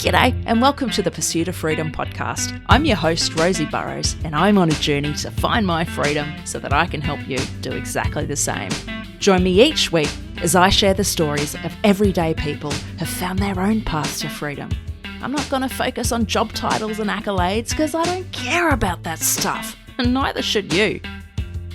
G'day and welcome to the Pursuit of Freedom podcast. I'm your host, Rosie Burrows, and I'm on a journey to find my freedom so that I can help you do exactly the same. Join me each week as I share the stories of everyday people who have found their own paths to freedom. I'm not going to focus on job titles and accolades because I don't care about that stuff, and neither should you.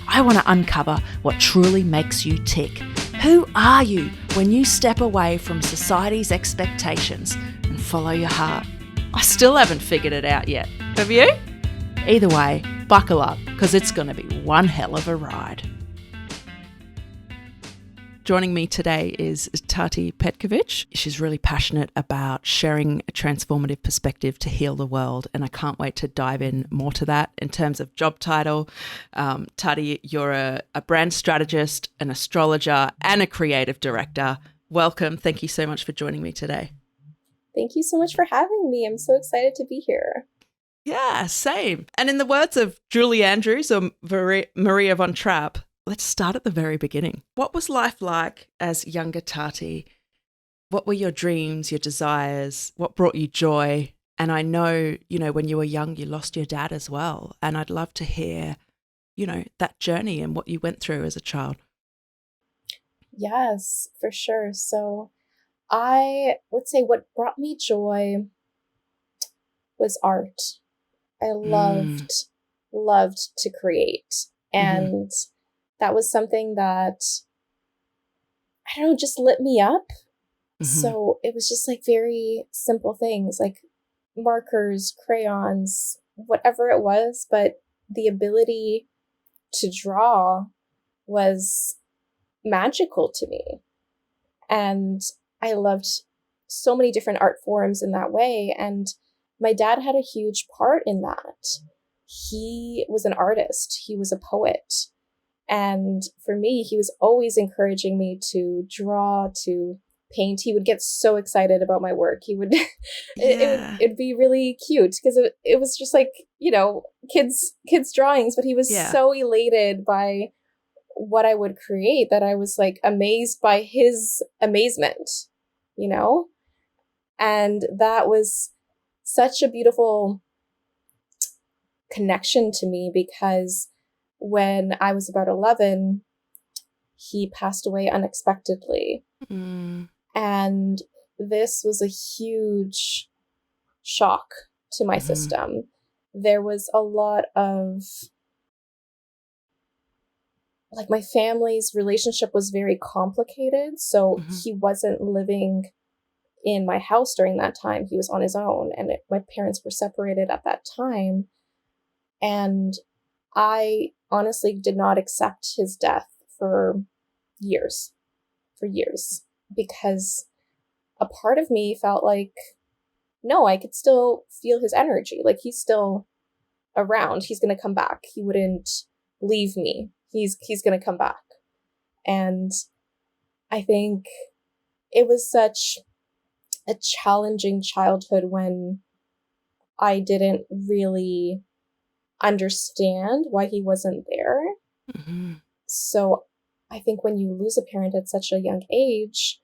I want to uncover what truly makes you tick. Who are you when you step away from society's expectations and follow your heart? I still haven't figured it out yet. Have you? Either way, buckle up because it's going to be one hell of a ride. Joining me today is Tati Petkovic. She's really passionate about sharing a transformative perspective to heal the world, and I can't wait to dive in more to that. In terms of job title, Tati, you're a brand strategist, an astrologer, and a creative director. Welcome. Thank you so much for joining me today. Thank you so much for having me. I'm so excited to be here. Yeah, same. And in the words of Julie Andrews or Maria von Trapp, let's start at the very beginning. What was life like as younger Tati? What were your dreams, your desires? What brought you joy? And I know, when you were young, you lost your dad as well. And I'd love to hear, that journey and what you went through as a child. Yes, for sure. So I would say what brought me joy was art. I loved to create. And that was something that, I don't know, just lit me up. So it was just like very simple things like markers, crayons, whatever it was. But the ability to draw was magical to me. And I loved so many different art forms in that way. And my dad had a huge part in that. He was an artist. He was a poet. And for me, he was always encouraging me to draw, to paint. He would get so excited about my work. He would, it'd be really cute because it was just like, kids drawings, but he was so elated by what I would create that I was like amazed by his amazement, and that was such a beautiful connection to me because when I was about 11, he passed away unexpectedly. And this was a huge shock to my system. There was a lot of, my family's relationship was very complicated. So he wasn't living in my house during that time. He was on his own, and my parents were separated at that time. And I honestly did not accept his death for years, because a part of me felt like, no, I could still feel his energy. Like he's still around. He's going to come back. He wouldn't leave me. He's going to come back. And I think it was such a challenging childhood when I didn't really understand why he wasn't there. So I think when you lose a parent at such a young age,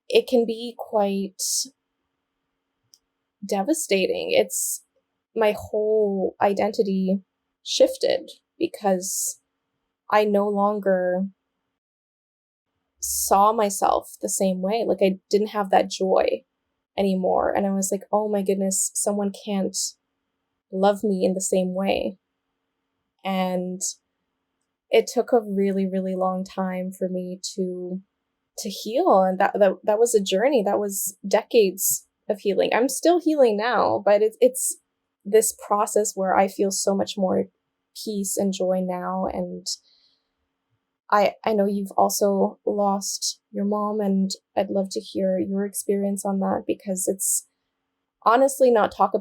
it can be quite devastating. It's my whole identity shifted because I no longer saw myself the same way. Like I didn't have that joy anymore. And I was like, oh my goodness, someone can't love me in the same way. And it took a really, really long time for me to heal. And that was a journey. That was decades of healing. I'm still healing now, but it's this process where I feel so much more peace and joy now. And I know you've also lost your mom, and I'd love to hear your experience on that because it's honestly not talked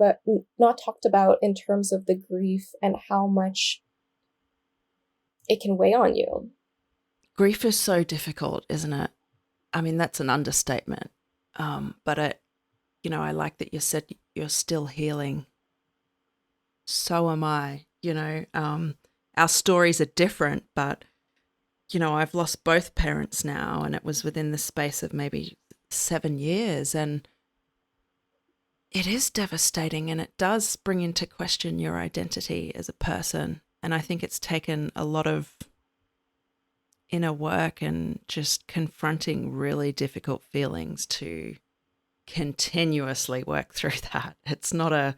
about in terms of the grief and how much it can weigh on you. Grief is so difficult, isn't it? I mean, that's an understatement. But I like that you said you're still healing. So am I. Our stories are different, but I've lost both parents now, and it was within the space of maybe 7 years. And It is devastating, and it does bring into question your identity as a person. And I think it's taken a lot of inner work and just confronting really difficult feelings to continuously work through that. It's not a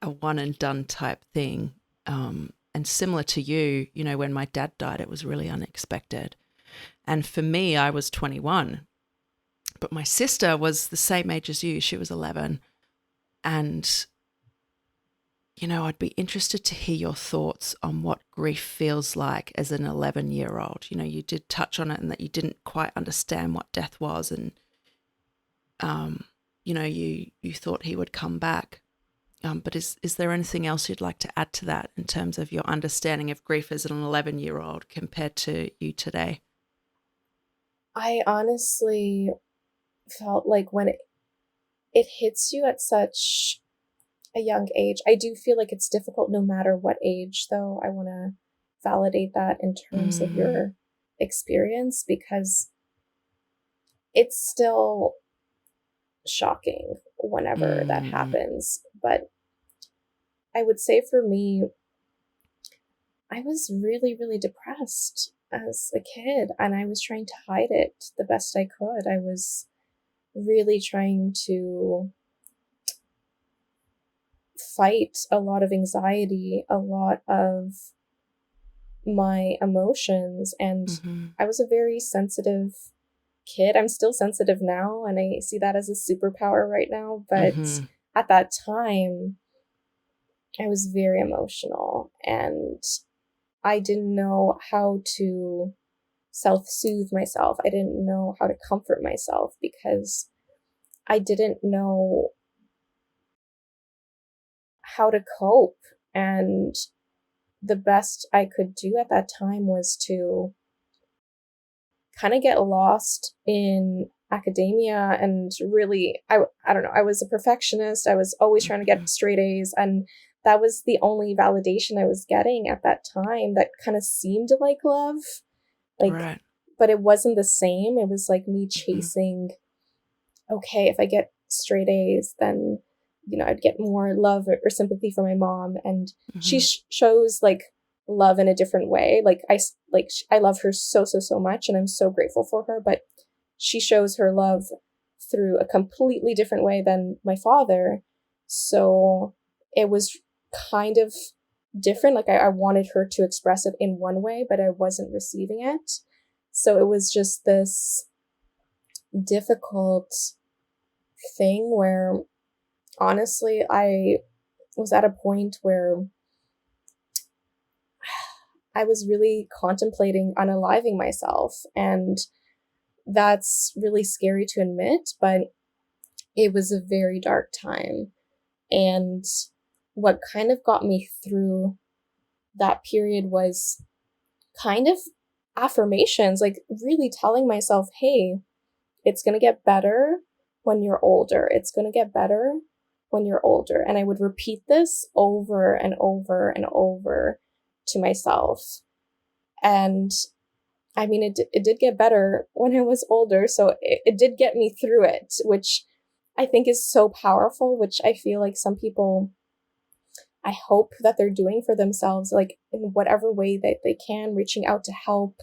one and done type thing. And similar to you, when my dad died, it was really unexpected. And for me, I was 21, but my sister was the same age as you. She was 11. And, I'd be interested to hear your thoughts on what grief feels like as an 11-year-old. You did touch on it and that you didn't quite understand what death was. And, you thought he would come back. But is there anything else you'd like to add to that in terms of your understanding of grief as an 11-year-old compared to you today? I honestly felt like when it hits you at such a young age, I do feel like it's difficult no matter what age, though. I want to validate that in terms of your experience, because it's still shocking whenever that happens. But I would say for me, I was really, really depressed as a kid, and I was trying to hide it the best I could. I was really trying to fight a lot of anxiety, a lot of my emotions, and I was a very sensitive kid. I'm still sensitive now, and I see that as a superpower right now, but at that time, I was very emotional, and I didn't know how to self-soothe myself. I didn't know how to comfort myself because I didn't know how to cope. And the best I could do at that time was to kind of get lost in academia. And really, I don't know, I was a perfectionist. I was always trying to get straight A's, and that was the only validation I was getting at that time that kind of seemed like love. Right. But it wasn't the same. It was like me chasing, okay, if I get straight A's, then, I'd get more love or sympathy from my mom. And she shows like love in a different way. I love her so, so, so much, and I'm so grateful for her, but she shows her love through a completely different way than my father. So it was kind of different. Like I wanted her to express it in one way, but I wasn't receiving it. So it was just this difficult thing where honestly, I was at a point where I was really contemplating unaliving myself. And that's really scary to admit, but it was a very dark time. And what kind of got me through that period was kind of affirmations, like really telling myself, hey, it's going to get better when you're older. It's going to get better when you're older. And I would repeat this over and over and over to myself. And I mean, it did get better when I was older. So it did get me through it, which I think is so powerful, which I feel like some people, I hope that they're doing for themselves, like in whatever way that they can, reaching out to help.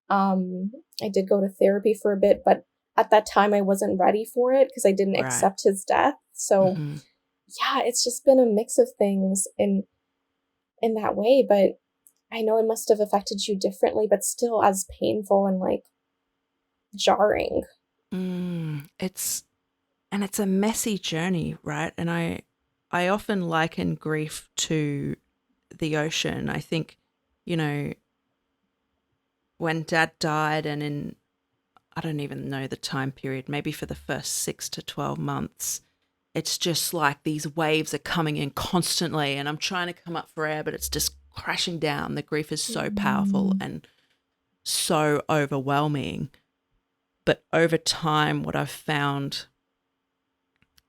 I did go to therapy for a bit, but at that time I wasn't ready for it because I didn't accept his death. So yeah, it's just been a mix of things in that way, but I know it must have affected you differently, but still as painful and like jarring. It's a messy journey, right? And I often liken grief to the ocean. I think, when Dad died, and I don't even know the time period, maybe for the first 6 to 12 months, it's just like these waves are coming in constantly, and I'm trying to come up for air, but it's just crashing down. The grief is so powerful and so overwhelming. But over time, what I've found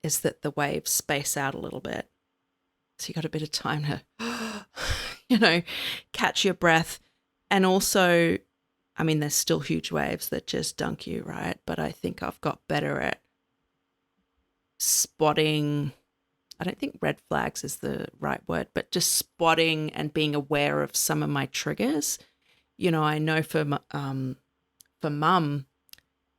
is that the waves space out a little bit. So you got a bit of time to, catch your breath. And also, I mean, there's still huge waves that just dunk you, right? But I think I've got better at spotting I don't think red flags is the right word, but just spotting and being aware of some of my triggers. You know, I know for mum,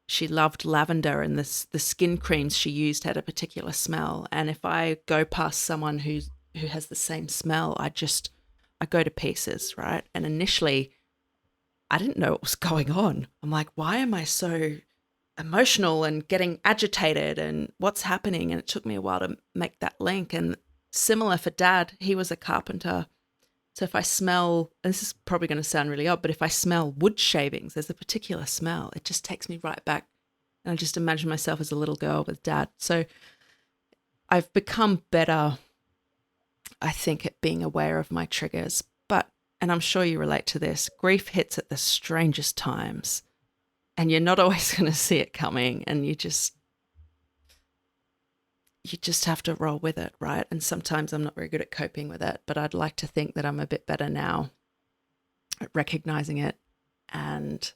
she loved lavender, and the skin creams she used had a particular smell. And if I go past someone who has the same smell, I go to pieces, right? And initially, I didn't know what was going on. I'm like, why am I so emotional and getting agitated, and what's happening? And it took me a while to make that link. And similar for Dad, he was a carpenter. So if I smell, and this is probably going to sound really odd, but if I smell wood shavings, there's a particular smell. It just takes me right back. And I just imagine myself as a little girl with Dad. So I've become better, I think, at being aware of my triggers. But, and I'm sure you relate to this, grief hits at the strangest times, and you're not always going to see it coming, and you just have to roll with it, right? And sometimes I'm not very good at coping with it, but I'd like to think that I'm a bit better now at recognizing it and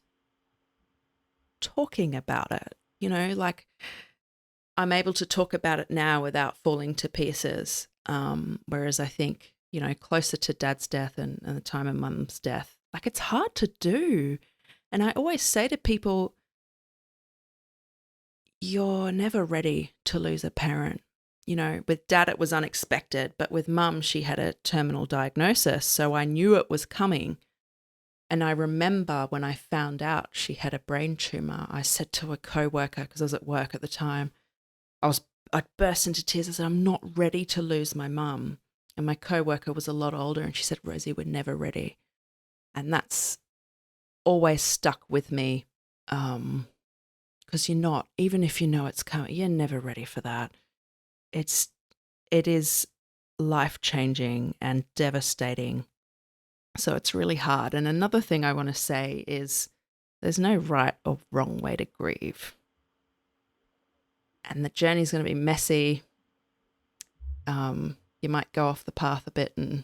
talking about it. You know, like I'm able to talk about it now without falling to pieces. Whereas I think, you know, closer to Dad's death and the time of Mum's death, like it's hard to do. And I always say to people, you're never ready to lose a parent. You know, with Dad, it was unexpected, but with Mum, she had a terminal diagnosis. So I knew it was coming. And I remember when I found out she had a brain tumor, I said to a coworker, because I was at work at the time, I burst into tears. I said, I'm not ready to lose my mum. And my coworker was a lot older, and she said, Rosie, we're never ready. And that's always stuck with me, because you're not, even if you know it's coming, you're never ready for that. It is life-changing and devastating. So it's really hard. And another thing I want to say is there's no right or wrong way to grieve. And the journey's going to be messy. You might go off the path a bit, and,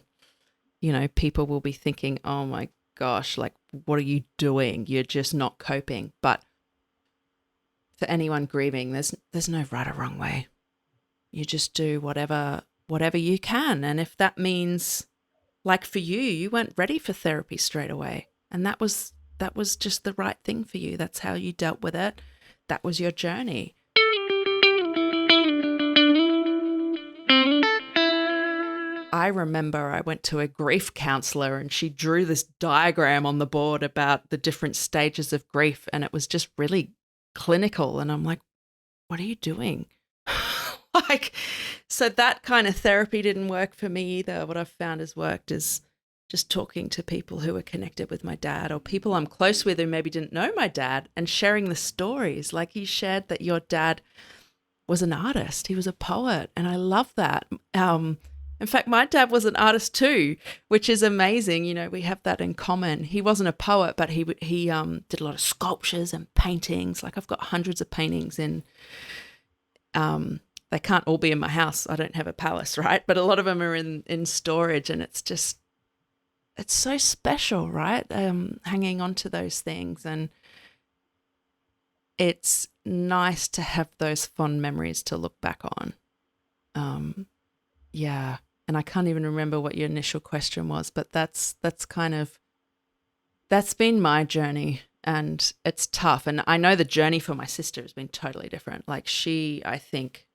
you know, people will be thinking, oh my gosh, like, what are you doing? You're just not coping. But for anyone grieving, there's no right or wrong way. You just do whatever you can. And if that means, like for you, you weren't ready for therapy straight away, and that was just the right thing for you. That's how you dealt with it. That was your journey. I remember I went to a grief counselor, and she drew this diagram on the board about the different stages of grief, and it was just really clinical. And I'm like, what are you doing? Like, so that kind of therapy didn't work for me either. What I've found has worked is just talking to people who are connected with my dad, or people I'm close with who maybe didn't know my dad, and sharing the stories. Like you shared that your dad was an artist. He was a poet. And I love that. In fact, my dad was an artist too, which is amazing. You know, we have that in common. He wasn't a poet, but he did a lot of sculptures and paintings. Like I've got hundreds of paintings in, they can't all be in my house. I don't have a palace, right? But a lot of them are in storage, and it's so special, right? Hanging on to those things. And it's nice to have those fond memories to look back on. Yeah. And I can't even remember what your initial question was, but that's been my journey, and it's tough. And I know the journey for my sister has been totally different. Like she, I think,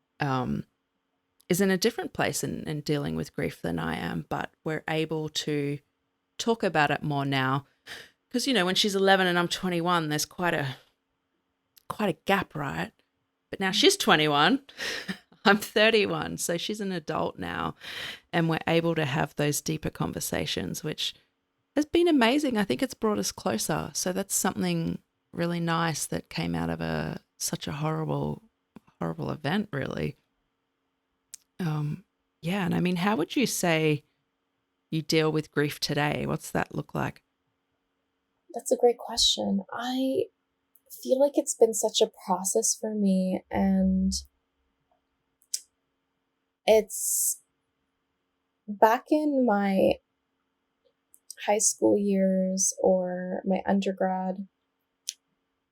is in a different place in dealing with grief than I am, but we're able to talk about it more now. Because, you know, when she's 11 and I'm 21, there's quite a gap, right? But now she's 21, I'm 31, so she's an adult now, and we're able to have those deeper conversations, which has been amazing. I think it's brought us closer. So that's something really nice that came out of such a horrible event, really. Yeah, and I mean, how would you say you deal with grief today? What's that look like? That's a great question. I feel like it's been such a process for me, and it's back in my high school years or my undergrad.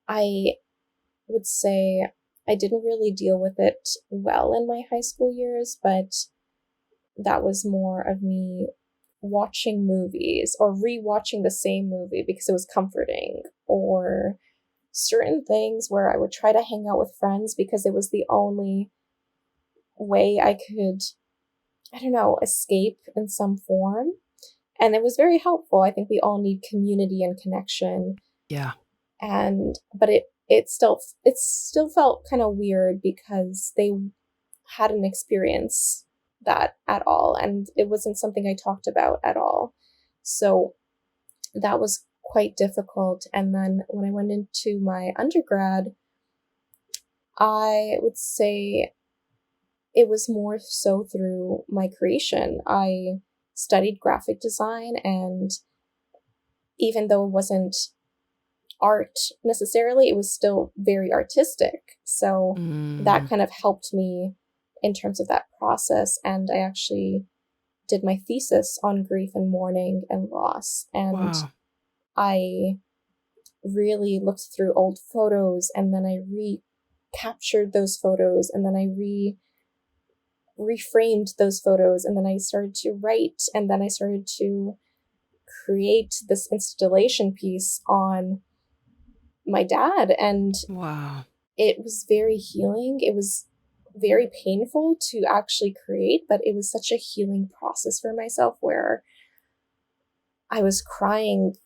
I would say I didn't really deal with it well in my high school years, but that was more of me watching movies or rewatching the same movie because it was comforting, or certain things where I would try to hang out with friends because it was the only way I could, I don't know, escape in some form. And it was very helpful. I think we all need community and connection. Yeah. But it still felt kind of weird because they hadn't experienced that at all, and it wasn't something I talked about at all. So that was quite difficult. And then when I went into my undergrad, I would say it was more so through my creation. I studied graphic design, and even though it wasn't art necessarily, it was still very artistic. So that kind of helped me in terms of that process. And I actually did my thesis on grief and mourning and loss. And Wow. I really looked through old photos, and then I recaptured those photos, and then I reframed those photos, and then I started to write, and then I started to create this installation piece on my dad. And Wow. it was very healing. It was very painful to actually create, but it was such a healing process for myself where I was crying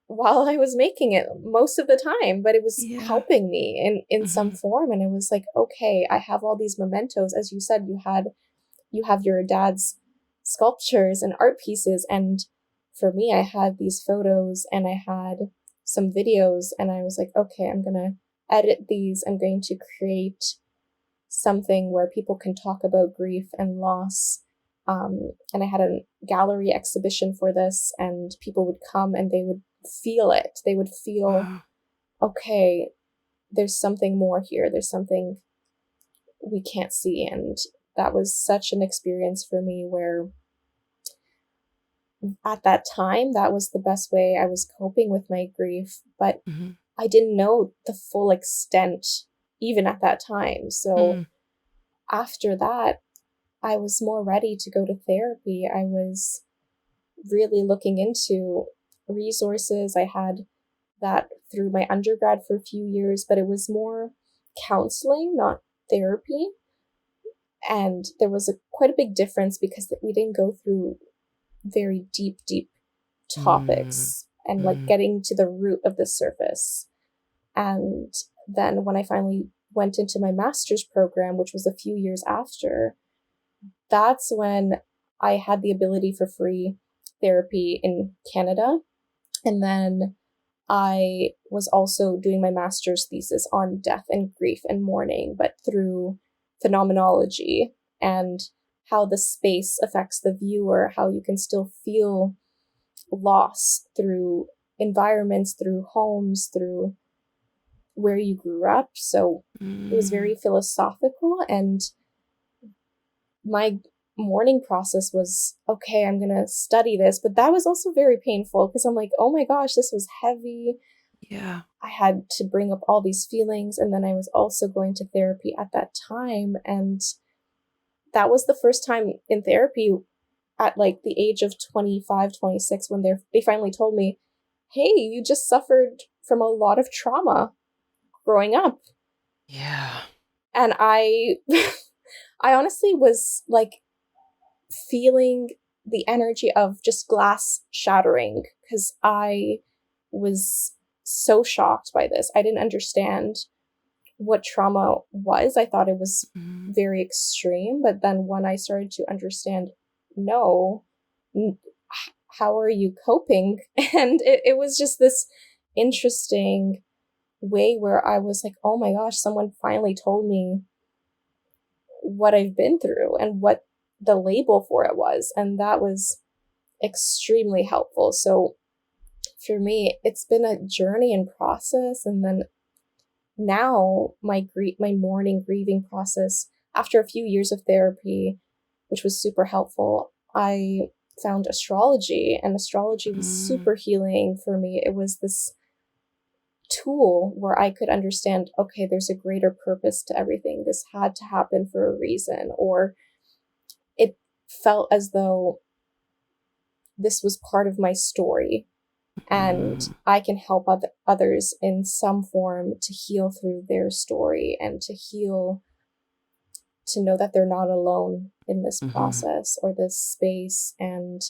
while I was making it most of the time, but it was helping me in some form. And it was like, okay, I have all these mementos. As you said, you have your dad's sculptures and art pieces. And for me, I had these photos and I had some videos, and I was like, okay, I'm going to edit these. I'm going to create something where people can talk about grief and loss. And I had a gallery exhibition for this, and people would come and they would feel it. They would feel, okay, there's something more here. There's something we can't see. And that was such an experience for me where at that time, that was the best way I was coping with my grief. But I didn't know the full extent even at that time. So after that, I was more ready to go to therapy. I was really looking into resources. I had that through my undergrad for a few years, but it was more counseling, not therapy. And there was quite a big difference because we didn't go through very deep topics and like getting to the root of the surface. And then when I finally went into my master's program, which was a few years after, that's when I had the ability for free therapy in Canada. And then I was also doing my master's thesis on death and grief and mourning, but through phenomenology and how the space affects the viewer, how you can still feel loss through environments, through homes, through where you grew up. So it was very philosophical, and my mourning process was, okay, I'm going to study this. But that was also very painful because I'm like, oh my gosh, this was heavy. Yeah. I had to bring up all these feelings. And then I was also going to therapy at that time. And that was the first time in therapy at like the age of 25, 26, when they finally told me, hey, you just suffered from a lot of trauma growing up. Yeah. And I honestly was like feeling the energy of just glass shattering because I was so shocked by this. I didn't understand what trauma was. I thought it was very extreme. But then when I started to understand, no, how are you coping? And it was just this interesting way where I was like, oh my gosh, someone finally told me what I've been through and what the label for it was. And that was extremely helpful. So for me, it's been a journey and process. And then now my mourning grieving process, after a few years of therapy, which was super helpful, I found astrology, and astrology was super healing for me. It was this tool where I could understand, okay, there's a greater purpose to everything. This had to happen for a reason, or it felt as though this was part of my story, and I can help others in some form to heal through their story and to heal, to know that they're not alone in this process or this space. And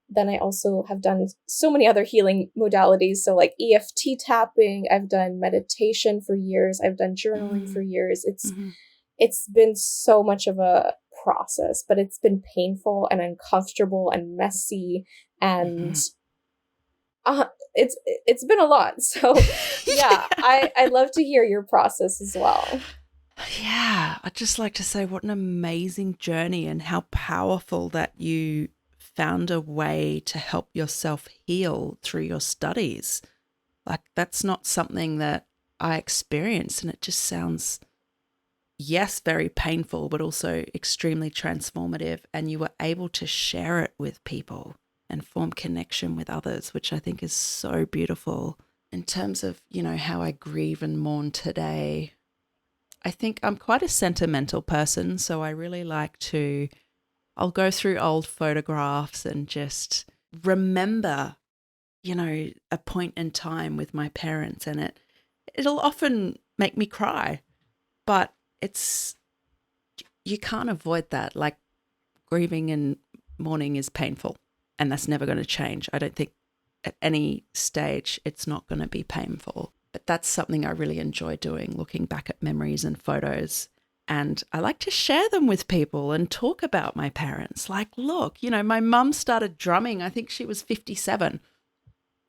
then I also have done so many other healing modalities. So like EFT tapping, I've done meditation for years, I've done journaling for years. It's been so much of a process, but it's been painful and uncomfortable and messy, and it's been a lot. So yeah, I love to hear your process as well. Yeah, I'd just like to say what an amazing journey, and how powerful that you found a way to help yourself heal through your studies. Like, that's not something that I experienced, and it just sounds, yes, very painful, but also extremely transformative. And you were able to share it with people and form connection with others, which I think is so beautiful. In terms of, how I grieve and mourn today, I think I'm quite a sentimental person, so I really like to, I'll go through old photographs and just remember, a point in time with my parents, and it'll often make me cry, but you can't avoid that. Like, grieving and mourning is painful, and that's never going to change. I don't think at any stage it's not going to be painful. But that's something I really enjoy doing, looking back at memories and photos. And I like to share them with people and talk about my parents. Like, look, my mum started drumming, I think she was 57.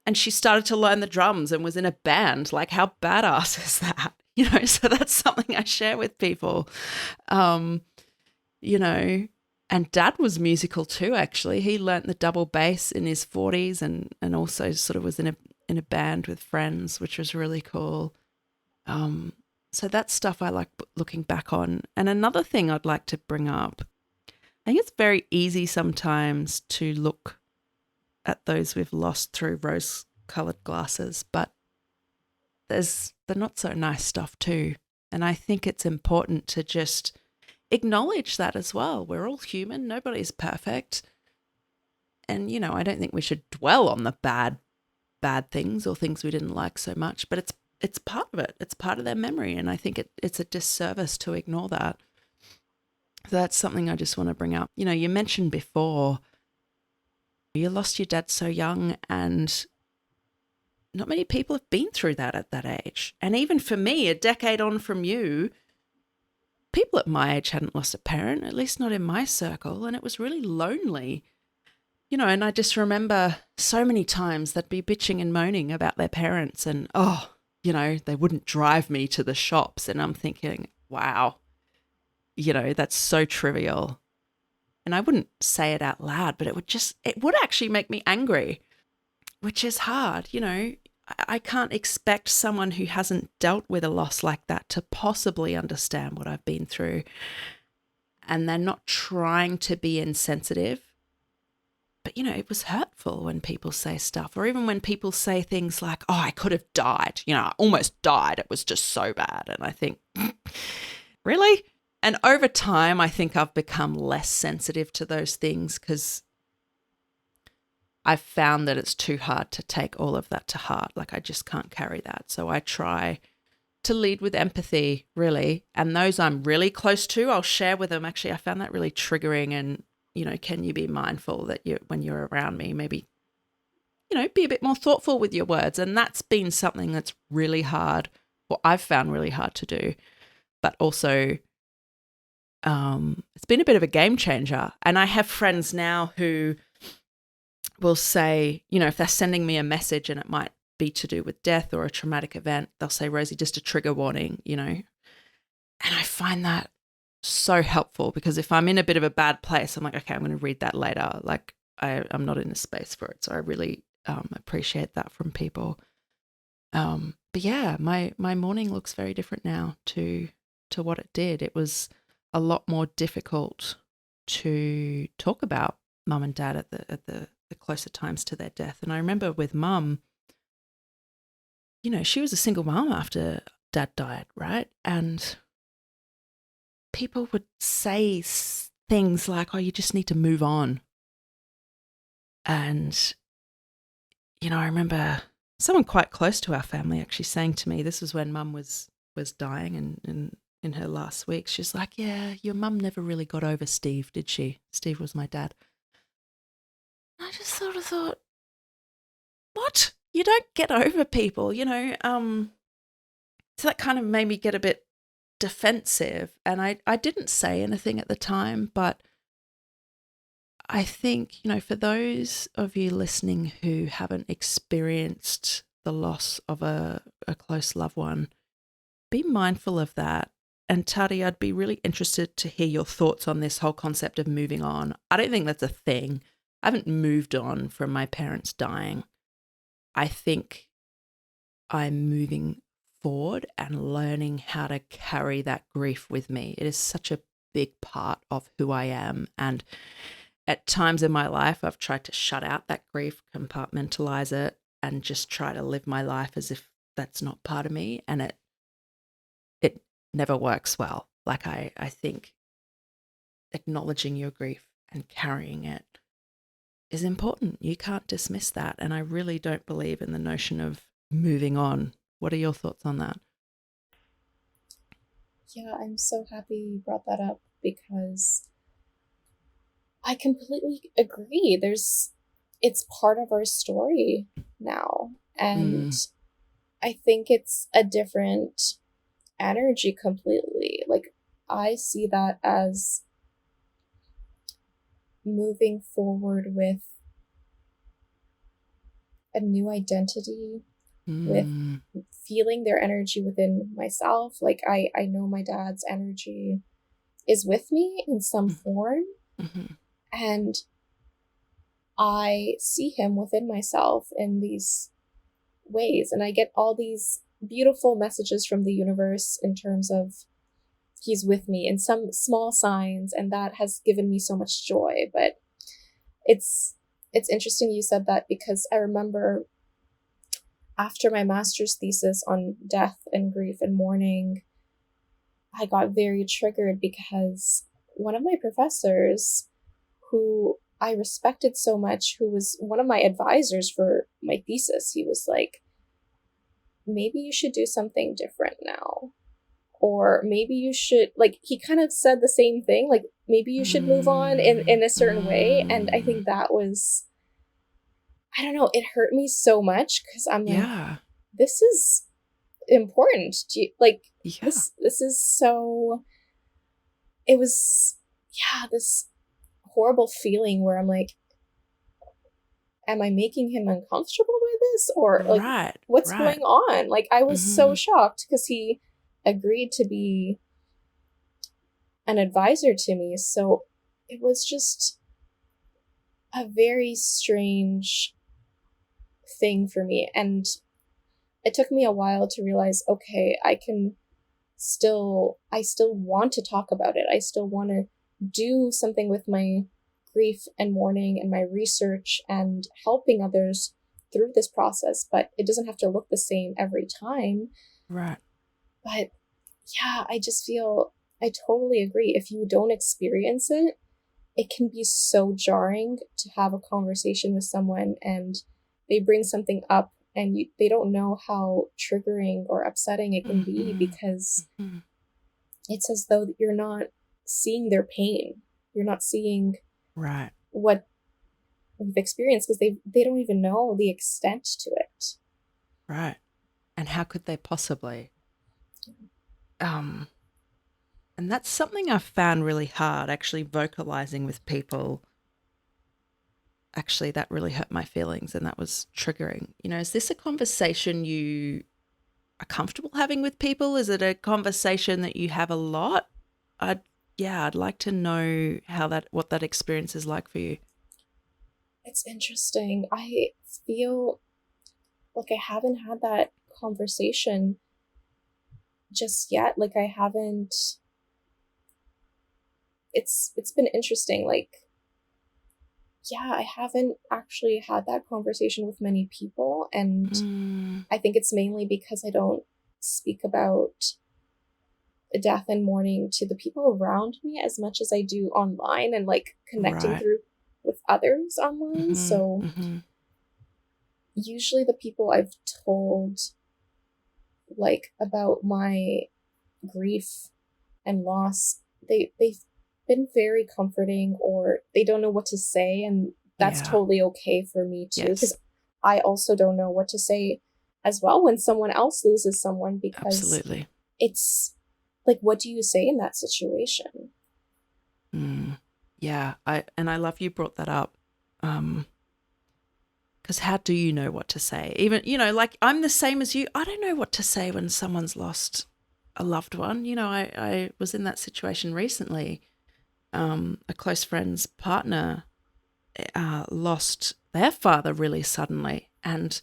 And she started to learn the drums and was in a band. Like, how badass is that? So that's something I share with people. And Dad was musical too, actually. He learnt the double bass in his 40s and also sort of was in a band with friends, which was really cool. So that's stuff I like looking back on. And another thing I'd like to bring up, I think it's very easy sometimes to look at those we've lost through rose-coloured glasses, but there's the not so nice stuff too. And I think it's important to just acknowledge that as well. We're all human. Nobody's perfect. And, I don't think we should dwell on the bad things or things we didn't like so much, but it's part of it. It's part of their memory. And I think it's a disservice to ignore that. So that's something I just want to bring up. You mentioned before you lost your dad so young, and not many people have been through that at that age. And even for me, a decade on from you, people at my age hadn't lost a parent, at least not in my circle, and it was really lonely. And I just remember so many times they'd be bitching and moaning about their parents and, they wouldn't drive me to the shops. And I'm thinking, wow, that's so trivial. And I wouldn't say it out loud, but it would actually make me angry, which is hard. I can't expect someone who hasn't dealt with a loss like that to possibly understand what I've been through. And they're not trying to be insensitive. But, it was hurtful when people say stuff, or even when people say things like, oh, I could have died. I almost died. It was just so bad. And I think, really? And over time, I think I've become less sensitive to those things because I've found that it's too hard to take all of that to heart. Like, I just can't carry that. So I try to lead with empathy, really. And those I'm really close to, I'll share with them. Actually, I found that really triggering. And, can you be mindful that when you're around me, maybe, be a bit more thoughtful with your words. And that's been something that's really hard, or I've found really hard to do. But also, it's been a bit of a game changer. And I have friends now who will say, if they're sending me a message and it might be to do with death or a traumatic event, they'll say, Rosie, just a trigger warning, And I find that so helpful, because if I'm in a bit of a bad place, I'm like, okay, I'm going to read that later. Like, I'm not in a space for it. So I really appreciate that from people. But yeah, my morning looks very different now to what it did. It was a lot more difficult to talk about mum and dad at the closer times to their death. And I remember with mum, she was a single mum after dad died, right? And people would say things like, oh, you just need to move on. And, I remember someone quite close to our family actually saying to me, this was when Mum was dying and in her last week, she's like, yeah, your mum never really got over Steve, did she? Steve was my dad. I just sort of thought, what? You don't get over people, so that kind of made me get a bit defensive. And I didn't say anything at the time, but I think, for those of you listening who haven't experienced the loss of a close loved one, be mindful of that. And Tati, I'd be really interested to hear your thoughts on this whole concept of moving on. I don't think that's a thing. I haven't moved on from my parents dying. I think I'm moving forward and learning how to carry that grief with me. It is such a big part of who I am. And at times in my life, I've tried to shut out that grief, compartmentalize it, and just try to live my life as if that's not part of me. And it never works well. Like I think acknowledging your grief and carrying it is important. You can't dismiss that. And I really don't believe in the notion of moving on. What are your thoughts on that? Yeah, I'm so happy you brought that up because I completely agree. It's part of our story now. And I think it's a different energy completely. Like, I see that as moving forward with a new identity, with feeling their energy within myself. Like, I know my dad's energy is with me in some form. And I see him within myself in these ways. And I get all these beautiful messages from the universe in terms of he's with me in some small signs. And that has given me so much joy. But it's interesting you said that, because I remember after my master's thesis on death and grief and mourning, I got very triggered because one of my professors, who I respected so much, who was one of my advisors for my thesis, he was like, maybe you should do something different now. Or maybe you should, like, he kind of said the same thing, like, maybe you should move on in a certain way. And I think that was, I don't know, it hurt me so much because I'm like, this is important. This is so, it was, this horrible feeling where I'm like, am I making him uncomfortable by this? Or like, what's going on? Like, I was so shocked because he agreed to be an advisor to me. So it was just a very strange thing for me. And it took me a while to realize, okay, I still want to talk about it. I still want to do something with my grief and mourning and my research and helping others through this process, but it doesn't have to look the same every time. Right. But yeah, I just feel, I totally agree. If you don't experience it, it can be so jarring to have a conversation with someone and they bring something up and they don't know how triggering or upsetting it can be, because it's as though you're not seeing their pain. You're not seeing what we've experienced, because they don't even know the extent to it. Right. And how could they possibly? And that's something I've found really hard, actually vocalizing with people. Actually, that really hurt my feelings and that was triggering. Is this a conversation you are comfortable having with people? Is it a conversation that you have a lot? I'd like to know what that experience is like for you. It's interesting. I feel like I haven't had that conversation just yet. Like, I haven't. It's been interesting. Like, I haven't actually had that conversation with many people, and I think it's mainly because I don't speak about death and mourning to the people around me as much as I do online and like connecting Right. through with others online. So usually the people I've told like about my grief and loss, they've been very comforting, or they don't know what to say, and that's totally okay for me too, because I also don't know what to say as well when someone else loses someone, because Absolutely. it's like, what do you say in that situation? Yeah, I love you brought that up, because how do you know what to say? Even, like I'm the same as you. I don't know what to say when someone's lost a loved one. I was in that situation recently. A close friend's partner lost their father really suddenly, and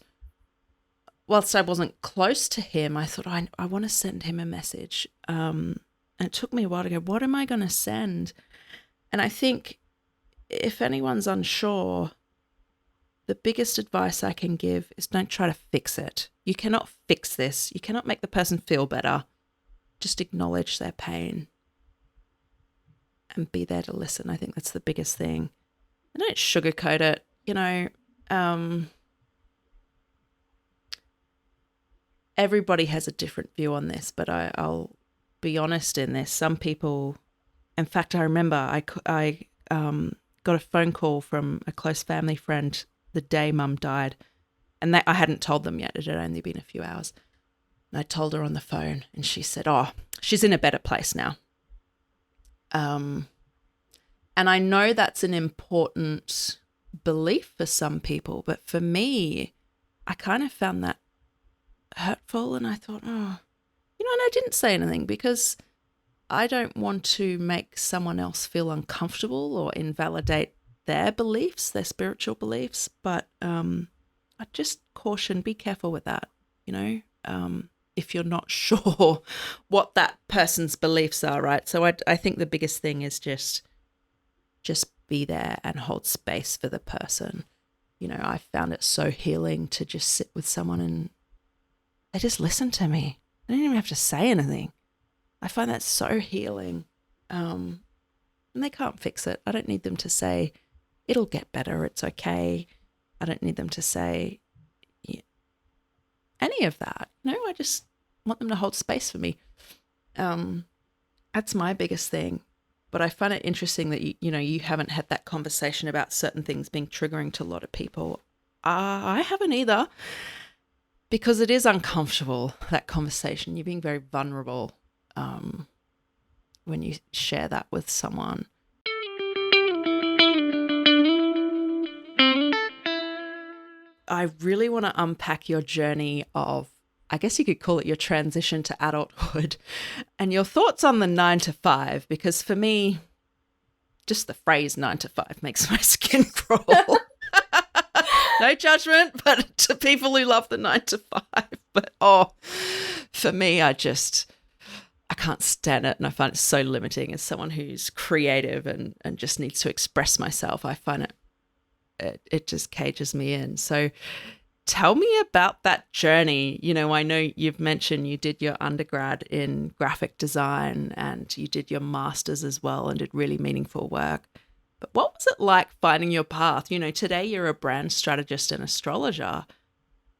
whilst I wasn't close to him, I thought I want to send him a message. And it took me a while to go, what am I going to send? And I think if anyone's unsure, the biggest advice I can give is don't try to fix it. You cannot fix this. You cannot make the person feel better. Just acknowledge their pain and be there to listen. I think that's the biggest thing. And don't sugarcoat it. Everybody has a different view on this, but I'll be honest in this. Some people, in fact, I remember I got a phone call from a close family friend the day Mum died, and I hadn't told them yet. It had only been a few hours. And I told her on the phone, and she said, "Oh, she's in a better place now." And I know that's an important belief for some people, but for me, I kind of found that hurtful, and I thought, and I didn't say anything because I don't want to make someone else feel uncomfortable or invalidate their beliefs, their spiritual beliefs. But I just caution, be careful with that, if you're not sure what that person's beliefs are, right? So I think the biggest thing is just be there and hold space for the person. I found it so healing to just sit with someone and they just listen to me. I didn't even have to say anything. I find that so healing. And they can't fix it. I don't need them to say, it'll get better, it's okay. I don't need them to say any of that. I just want them to hold space for me. That's my biggest thing. But I find it interesting that you haven't had that conversation about certain things being triggering to a lot of people. I haven't either, because it is uncomfortable, that conversation. You're being very vulnerable when you share that with someone. I really want to unpack your journey of, I guess you could call it your transition to adulthood, and your thoughts on the 9 to 5, because for me, just the phrase 9 to 5 makes my skin crawl. No judgment, but to people who love the 9 to 5. But for me, I can't stand it, and I find it so limiting as someone who's creative and just needs to express myself. I find it just cages me in. So tell me about that journey. I know you've mentioned you did your undergrad in graphic design and you did your master's as well and did really meaningful work. But what was it like finding your path? Today you're a brand strategist and astrologer,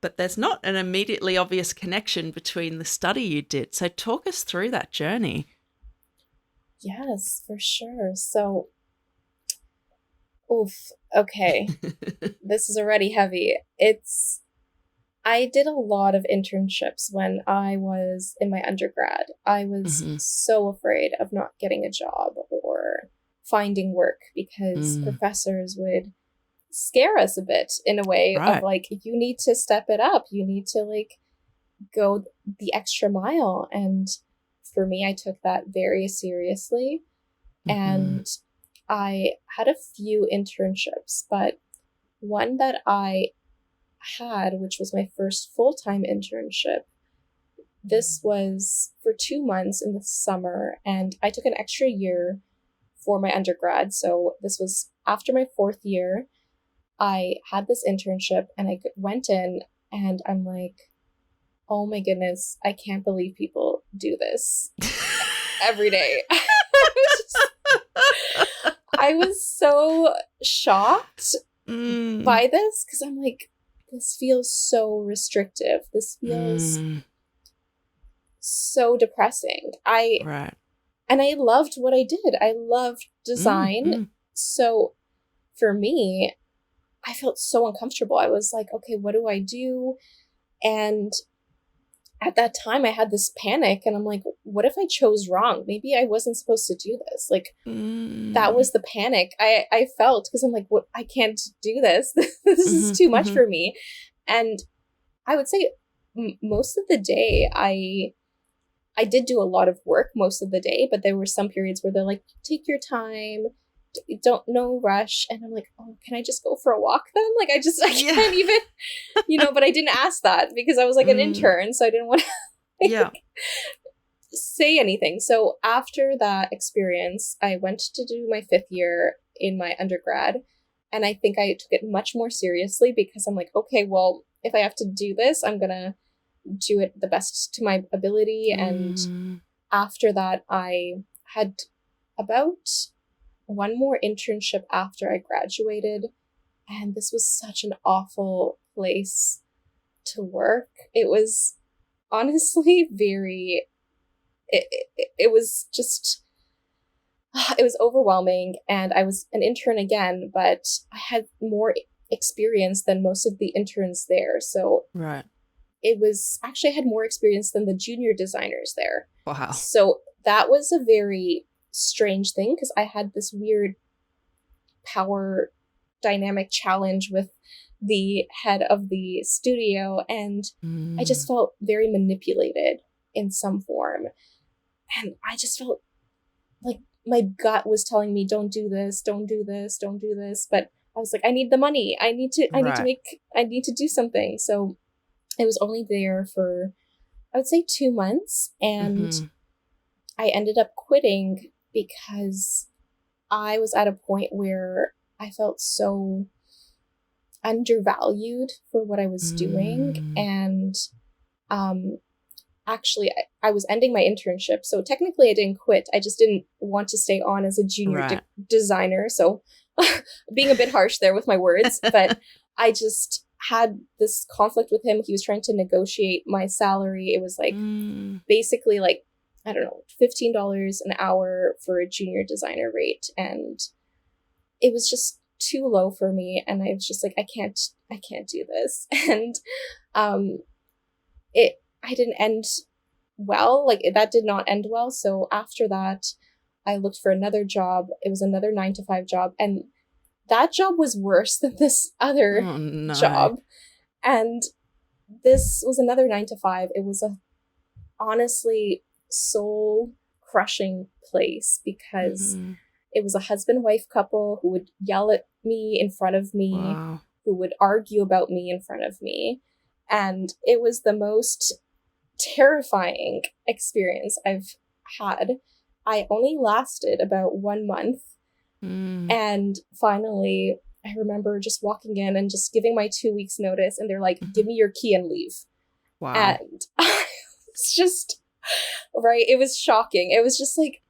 but there's not an immediately obvious connection between the study you did. So talk us through that journey. Yes, for sure. So, okay. This is already heavy. I did a lot of internships when I was in my undergrad. I was so afraid of not getting a job or finding work because professors would scare us a bit in a way of like, you need to step it up. You need to like go the extra mile. And for me, I took that very seriously. And I had a few internships, but one that I had, which was my first full-time internship, this was for 2 months in the summer, and I took an extra year for my undergrad. So this was after my 4th year. I had this internship and I went in and I'm like, oh my goodness, I can't believe people do this. every day. I was so shocked by this because I'm like, this feels so restrictive. This feels so depressing. Right. And I loved what I did. I loved design. So for me, I felt so uncomfortable. I was like, okay, what do I do? And at that time I had this panic and I'm like, what if I chose wrong? Maybe I wasn't supposed to do this. Like that was the panic I felt because I'm like, what? I can't do this. This is too much for me. And I would say most of the day I did do a lot of work most of the day, but there were some periods where they're like, take your time, don't, no rush. And I'm like, oh, can I just go for a walk then? Like, I can't even, but I didn't ask that because I was like an intern. So I didn't want to say anything. So after that experience, I went to do my 5th year in my undergrad. And I think I took it much more seriously because I'm like, okay, well, if I have to do this, I'm going to do it the best to my ability. And after that, I had about one more internship after I graduated. And this was such an awful place to work. It was honestly it was just, it was overwhelming. And I was an intern again, but I had more experience than most of the interns there. So right. It was actually, I had more experience than the junior designers there. Wow. So that was a very strange thing because I had this weird power dynamic challenge with the head of the studio, and I just felt very manipulated in some form. And I just felt like my gut was telling me, don't do this, don't do this, don't do this. But I was like, I need the money. I need to do something. So I was only there for, I would say 2 months, and I ended up quitting because I was at a point where I felt so undervalued for what I was doing. And actually, I was ending my internship. So technically I didn't quit. I just didn't want to stay on as a junior designer. So being a bit harsh there with my words, but I just had this conflict with him. He was trying to negotiate my salary. It was like basically like, I don't know, $15 an hour for a junior designer rate. And it was just too low for me. And I was just like, I can't do this. And I didn't end well. Like that did not end well. So after that, I looked for another job. It was another 9-to-5 job. And that job was worse than this other job. And this was another 9-to-5. It was a honestly soul crushing place because it was a husband-wife couple who would yell at me in front of me, who would argue about me in front of me. And it was the most terrifying experience I've had. I only lasted about 1 month. And finally, I remember just walking in and just giving my 2 weeks notice. And they're like, give me your key and leave. Wow. And it's just, right. It was shocking. It was just like,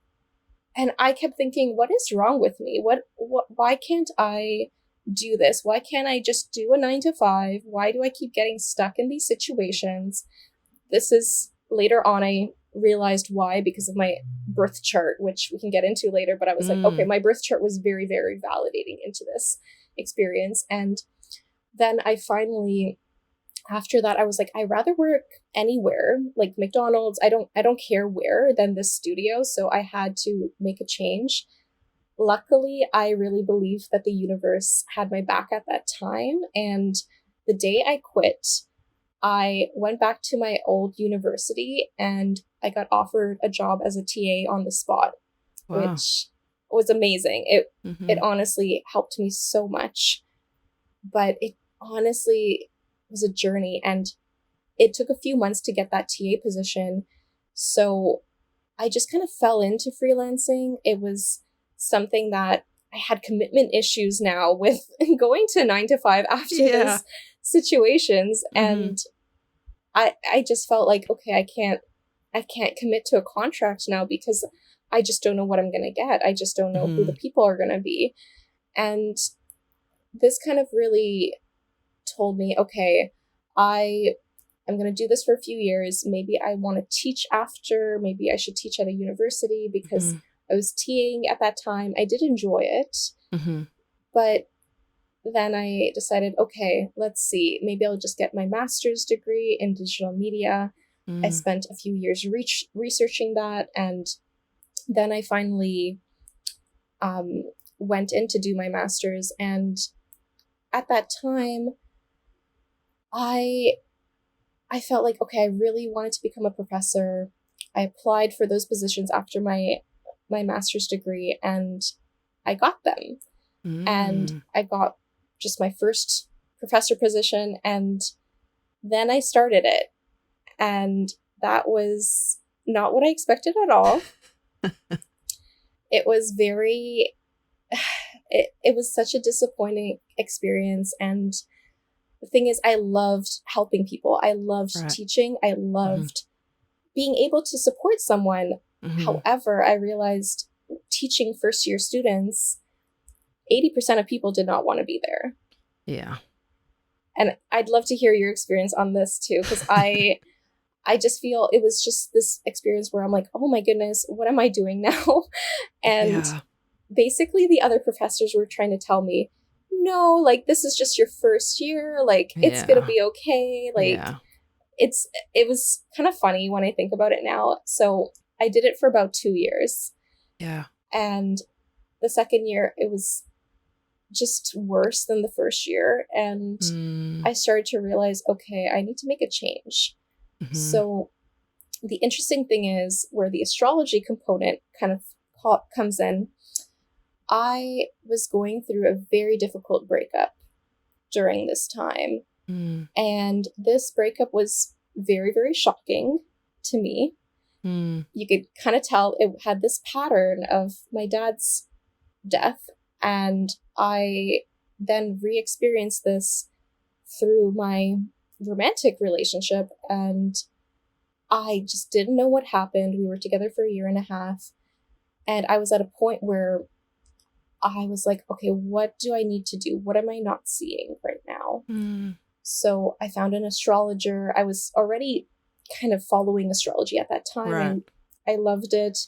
and I kept thinking, what is wrong with me? Why can't I do this? Why can't I just do a 9-to-5? Why do I keep getting stuck in these situations? This is later on, I realized why, because of my birth chart, which we can get into later. But I was like, okay, my birth chart was very, very validating into this experience. And then I finally, after that, I was like, I'd rather work anywhere, like McDonald's. I don't care where, than this studio. So I had to make a change. Luckily, I really believed that the universe had my back at that time. And the day I quit, I went back to my old university and I got offered a job as a TA on the spot, which was amazing. It honestly helped me so much, but it honestly was a journey, and it took a few months to get that TA position. So I just kind of fell into freelancing. It was something that I had commitment issues now with going to 9-to-5 after those situations. And I just felt like, okay, I I can't commit to a contract now because I just don't know what I'm going to get. I just don't know who the people are going to be. And this kind of really told me, okay, I'm going to do this for a few years. Maybe I want to teach after. Maybe I should teach at a university because I was teaching at that time. I did enjoy it. But then I decided, okay, let's see. Maybe I'll just get my master's degree in digital media. I spent a few years researching that. And then I finally went in to do my master's. And at that time, I felt like, okay, I really wanted to become a professor. I applied for those positions after my master's degree, and I got them. And I got just my first professor position, and then I started it. And that was not what I expected at all. It was very, it was such a disappointing experience. And the thing is, I loved helping people. I loved teaching. I loved being able to support someone. However, I realized teaching first year students, 80% of people did not want to be there. Yeah. And I'd love to hear your experience on this too, because I just feel it was just this experience where I'm like, oh my goodness, what am I doing now? And basically the other professors were trying to tell me, no, like, this is just your first year. Like, it's going to be okay. Like, it was kind of funny when I think about it now. So I did it for about 2 years. Yeah. And the second year, it was just worse than the first year. And I started to realize, okay, I need to make a change. So the interesting thing is where the astrology component kind of comes in. I was going through a very difficult breakup during this time. And this breakup was very, very shocking to me. You could kind of tell it had this pattern of my dad's death. And I then re-experienced this through my romantic relationship. And I just didn't know what happened. We were together for 1.5 years. And I was at a point where I was like, okay, what do I need to do? What am I not seeing right now? So I found an astrologer. I was already kind of following astrology at that time. And I loved it.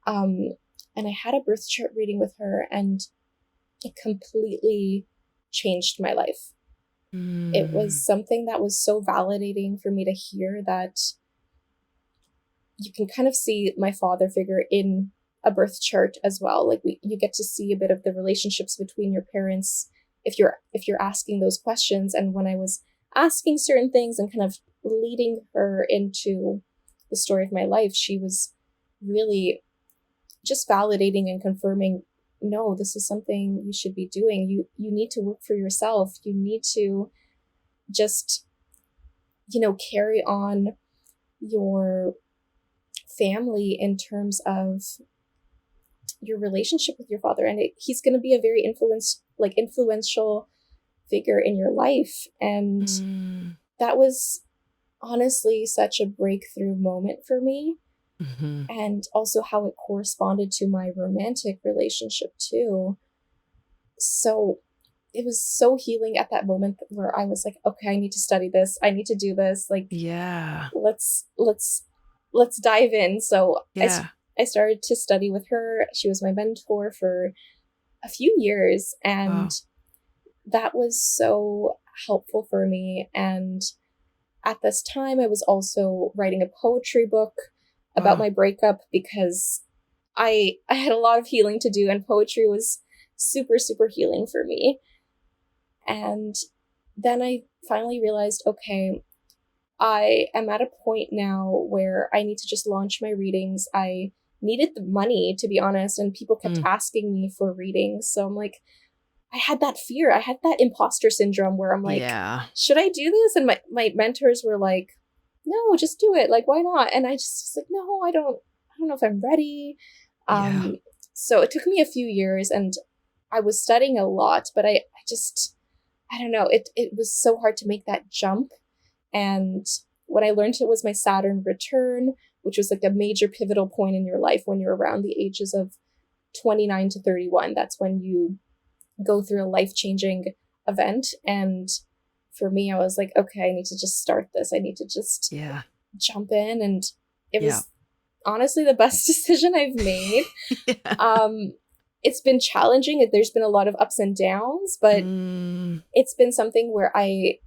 And I had a birth chart reading with her, and it completely changed my life. It was something that was so validating for me to hear that you can kind of see my father figure in a birth chart as well. Like, you get to see a bit of the relationships between your parents if you're asking those questions. And when I was asking certain things and kind of leading her into the story of my life, she was really just validating and confirming, no, this is something you should be doing. You need to work for yourself. You need to just, carry on your family in terms of your relationship with your father. And he's going to be a very influential figure in your life. And that was honestly such a breakthrough moment for me. And also how it corresponded to my romantic relationship too. So it was so healing at that moment where I was like, okay, I need to study this. I need to do this. Like, let's dive in. So I started to study with her. She was my mentor for a few years, and that was so helpful for me. And at this time, I was also writing a poetry book about my breakup because I had a lot of healing to do, and poetry was super, super healing for me. And then I finally realized, okay, I am at a point now where I need to just launch my readings. I needed the money, to be honest, and people kept asking me for readings. So I'm like, I had that fear. I had that imposter syndrome where I'm like, should I do this? And my mentors were like, no, just do it. Like, why not? And I just was like, no, I don't know if I'm ready. So it took me a few years, and I was studying a lot, but I don't know. It was so hard to make that jump. And when I learned it was my Saturn return, which was like a major pivotal point in your life when you're around the ages of 29 to 31. That's when you go through a life-changing event. And for me, I was like, okay, I need to just start this. I need to just jump in. And it was honestly the best decision I've made. It's been challenging. There's been a lot of ups and downs, but it's been something where I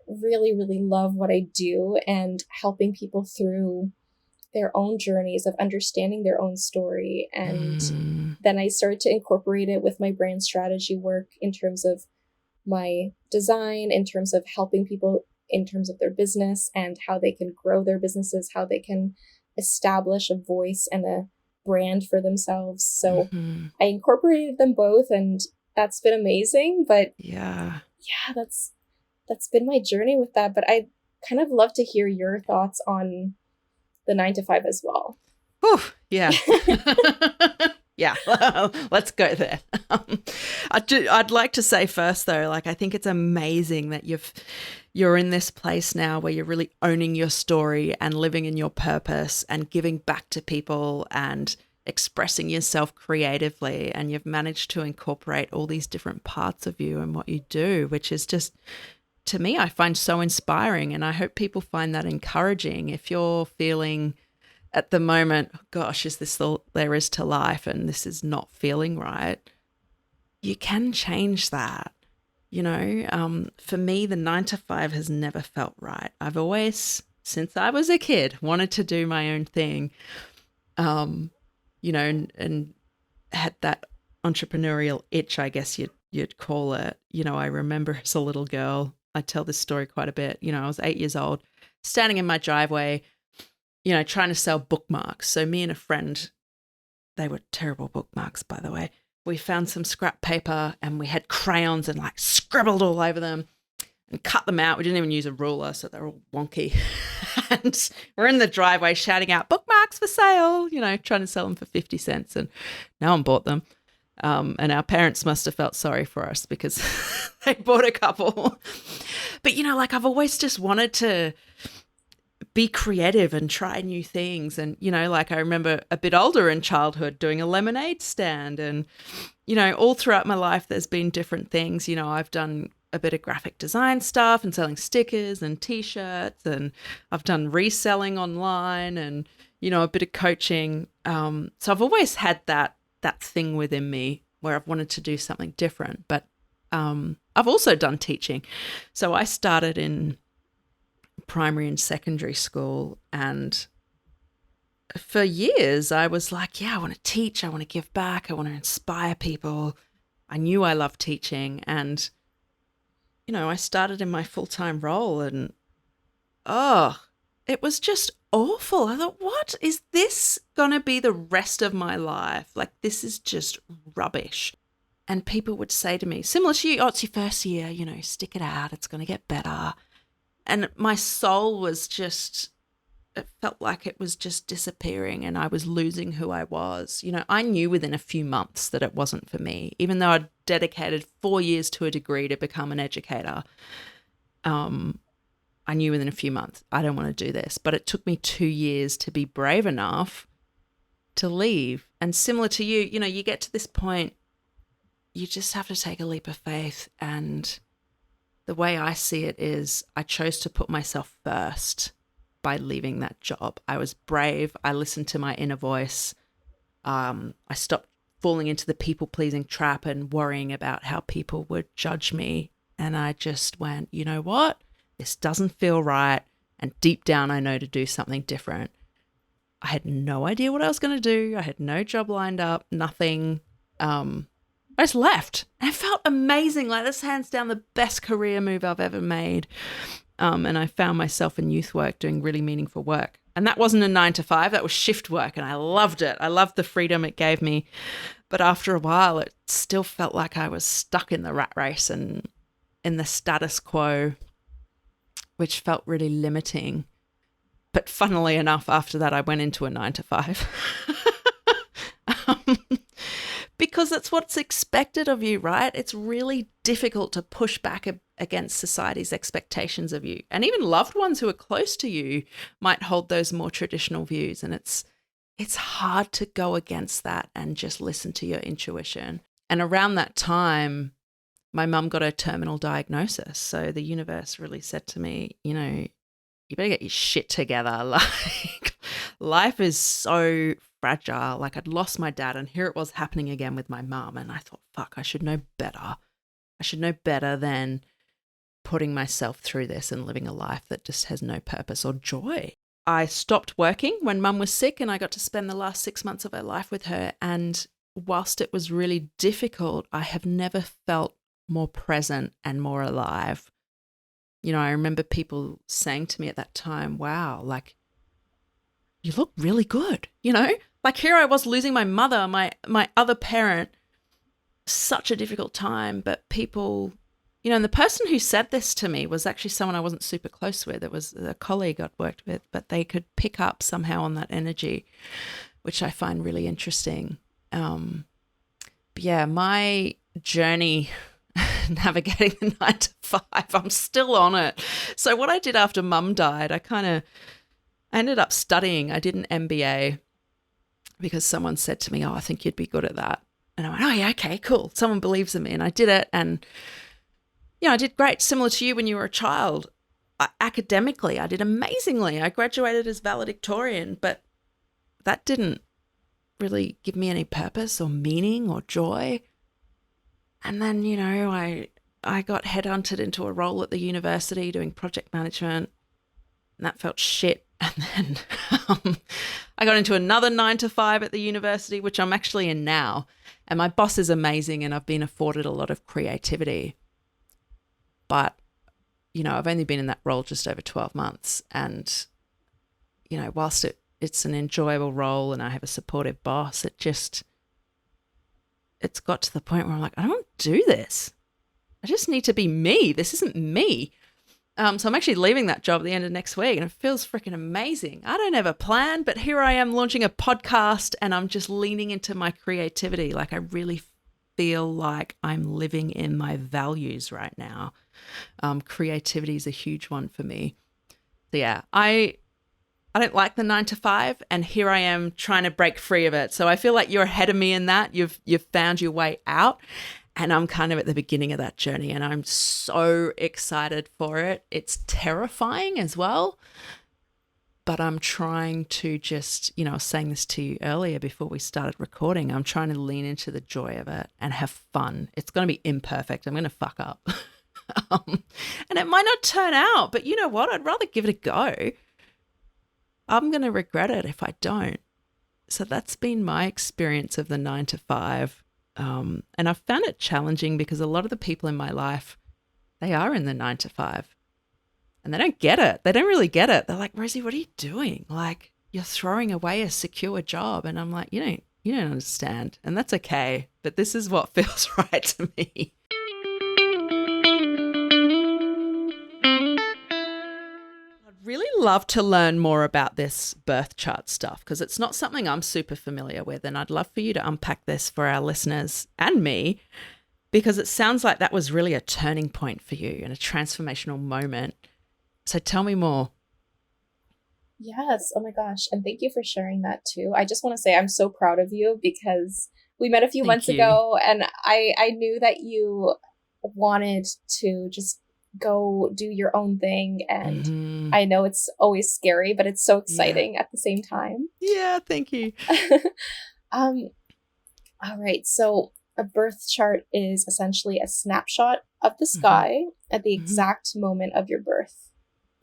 really, really love what I do, and helping people through their own journeys of understanding their own story. And then I started to incorporate it with my brand strategy work in terms of my design, in terms of helping people in terms of their business and how they can grow their businesses, how they can establish a voice and a brand for themselves. So I incorporated them both, and that's been amazing. But that's been my journey with that. But I kind of love to hear your thoughts on the 9 to 5 as well. Whew, yeah. Yeah, let's go there. I'd like to say first, though, like, I think it's amazing that you're in this place now where you're really owning your story and living in your purpose and giving back to people and expressing yourself creatively, and you've managed to incorporate all these different parts of you and what you do, which is just, to me, I find so inspiring, and I hope people find that encouraging. If you're feeling at the moment, gosh, is this all there is to life and this is not feeling right, you can change that. You know, for me, the 9 to 5 has never felt right. I've always, since I was a kid, wanted to do my own thing, you know, and had that entrepreneurial itch, I guess you'd call it. You know, I remember as a little girl, I tell this story quite a bit. You know, I was 8 years old, standing in my driveway, you know, trying to sell bookmarks. So me and a friend, they were terrible bookmarks, by the way. We found some scrap paper and we had crayons and like scribbled all over them and cut them out. We didn't even use a ruler, so they're all wonky. And we're in the driveway shouting out, bookmarks for sale, you know, trying to sell them for 50 cents. And no one bought them. And our parents must have felt sorry for us because they bought a couple. But, you know, like, I've always just wanted to be creative and try new things. And, you know, like, I remember a bit older in childhood doing a lemonade stand. And, you know, all throughout my life, there's been different things. You know, I've done a bit of graphic design stuff and selling stickers and T-shirts, and I've done reselling online and, you know, a bit of coaching. So I've always had that thing within me where I've wanted to do something different. But I've also done teaching. So I started in primary and secondary school, and for years I was like, yeah, I want to teach, I want to give back, I want to inspire people. I knew I loved teaching, and, you know, I started in my full-time role, and it was just awful. I thought, what is this going to be the rest of my life? Like, this is just rubbish. And people would say to me, similar to you, oh, it's your first year, you know, stick it out, it's going to get better. And my soul was just, it felt like it was just disappearing, and I was losing who I was. You know, I knew within a few months that it wasn't for me, even though I'd dedicated 4 years to a degree to become an educator. I knew within a few months, I don't want to do this. But it took me 2 years to be brave enough to leave. And similar to you, you know, you get to this point, you just have to take a leap of faith. And the way I see it is, I chose to put myself first by leaving that job. I was brave. I listened to my inner voice. I stopped falling into the people-pleasing trap and worrying about how people would judge me. And I just went, you know what? This doesn't feel right. And deep down, I know to do something different. I had no idea what I was going to do. I had no job lined up, nothing. I just left. And it felt amazing. Like, this hands down the best career move I've ever made. And I found myself in youth work doing really meaningful work. And that wasn't a 9 to 5. That was shift work. And I loved it. I loved the freedom it gave me. But after a while, it still felt like I was stuck in the rat race and in the status quo, which felt really limiting. But funnily enough, after that, I went into a 9 to 5. because that's what's expected of you, right? It's really difficult to push back against society's expectations of you. And even loved ones who are close to you might hold those more traditional views. And it's hard to go against that and just listen to your intuition. And around that time, my mum got a terminal diagnosis. So the universe really said to me, you know, you better get your shit together. Like, life is so fragile. Like, I'd lost my dad and here it was happening again with my mum. And I thought, fuck, I should know better. I should know better than putting myself through this and living a life that just has no purpose or joy. I stopped working when mum was sick and I got to spend the last 6 months of her life with her. And whilst it was really difficult, I have never felt more present and more alive. You know, I remember people saying to me at that time, wow, like, you look really good, you know? Like, here I was losing my mother, my other parent, such a difficult time, but people, you know, and the person who said this to me was actually someone I wasn't super close with. It was a colleague I'd worked with, but they could pick up somehow on that energy, which I find really interesting. But yeah, my journey navigating the 9 to 5, I'm still on it. So what I did after mum died, I ended up studying. I did an MBA because someone said to me, oh, I think you'd be good at that. And I went, oh yeah, okay, cool. Someone believes in me. And I did it. And, you know, I did great, similar to you when you were a child. Academically, I did amazingly. I graduated as valedictorian, but that didn't really give me any purpose or meaning or joy. And then, you know, I got headhunted into a role at the university doing project management, and that felt shit. And then I got into another 9 to 5 at the university, which I'm actually in now. And my boss is amazing and I've been afforded a lot of creativity. But, you know, I've only been in that role just over 12 months. And, you know, whilst it's an enjoyable role and I have a supportive boss, it's got to the point where I'm like, I don't do this. I just need to be me. This isn't me. So I'm actually leaving that job at the end of next week and it feels freaking amazing. I don't have a plan, but here I am launching a podcast and I'm just leaning into my creativity. Like, I really feel like I'm living in my values right now. Creativity is a huge one for me. So yeah, I don't like the 9 to 5 and here I am trying to break free of it. So I feel like you're ahead of me in that. You've found your way out. And I'm kind of at the beginning of that journey and I'm so excited for it. It's terrifying as well, but I'm trying to just, you know, I was saying this to you earlier before we started recording, I'm trying to lean into the joy of it and have fun. It's going to be imperfect. I'm going to fuck up. And it might not turn out, but you know what? I'd rather give it a go. I'm going to regret it if I don't. So that's been my experience of the 9 to 5. And I've found it challenging because a lot of the people in my life, they are in the 9 to 5 and they don't get it. They don't really get it. They're like, Rosie, what are you doing? Like, you're throwing away a secure job. And I'm like, you don't understand. And that's okay. But this is what feels right to me. Really love to learn more about this birth chart stuff because it's not something I'm super familiar with, and I'd love for you to unpack this for our listeners and me because it sounds like that was really a turning point for you and a transformational moment. So tell me more. Yes. Oh my gosh. And thank you for sharing that too. I just want to say I'm so proud of you because we met a few months ago and I knew that you wanted to just go do your own thing. And I know it's always scary, but it's so exciting at the same time. Yeah, thank you. All right. So a birth chart is essentially a snapshot of the sky at the exact moment of your birth.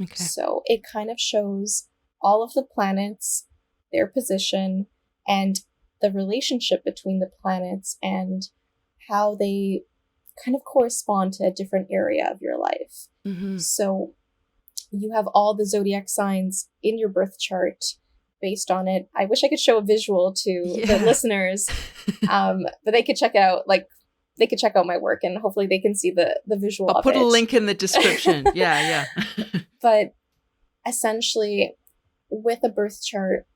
Okay. So it kind of shows all of the planets, their position, and the relationship between the planets and how they kind of correspond to a different area of your life. So you have all the zodiac signs in your birth chart based on it. I wish I could show a visual to the listeners, but they could check out, they could check out my work and hopefully they can see the visual of it. I'll put a link in the description. Yeah. But essentially, with a birth chart,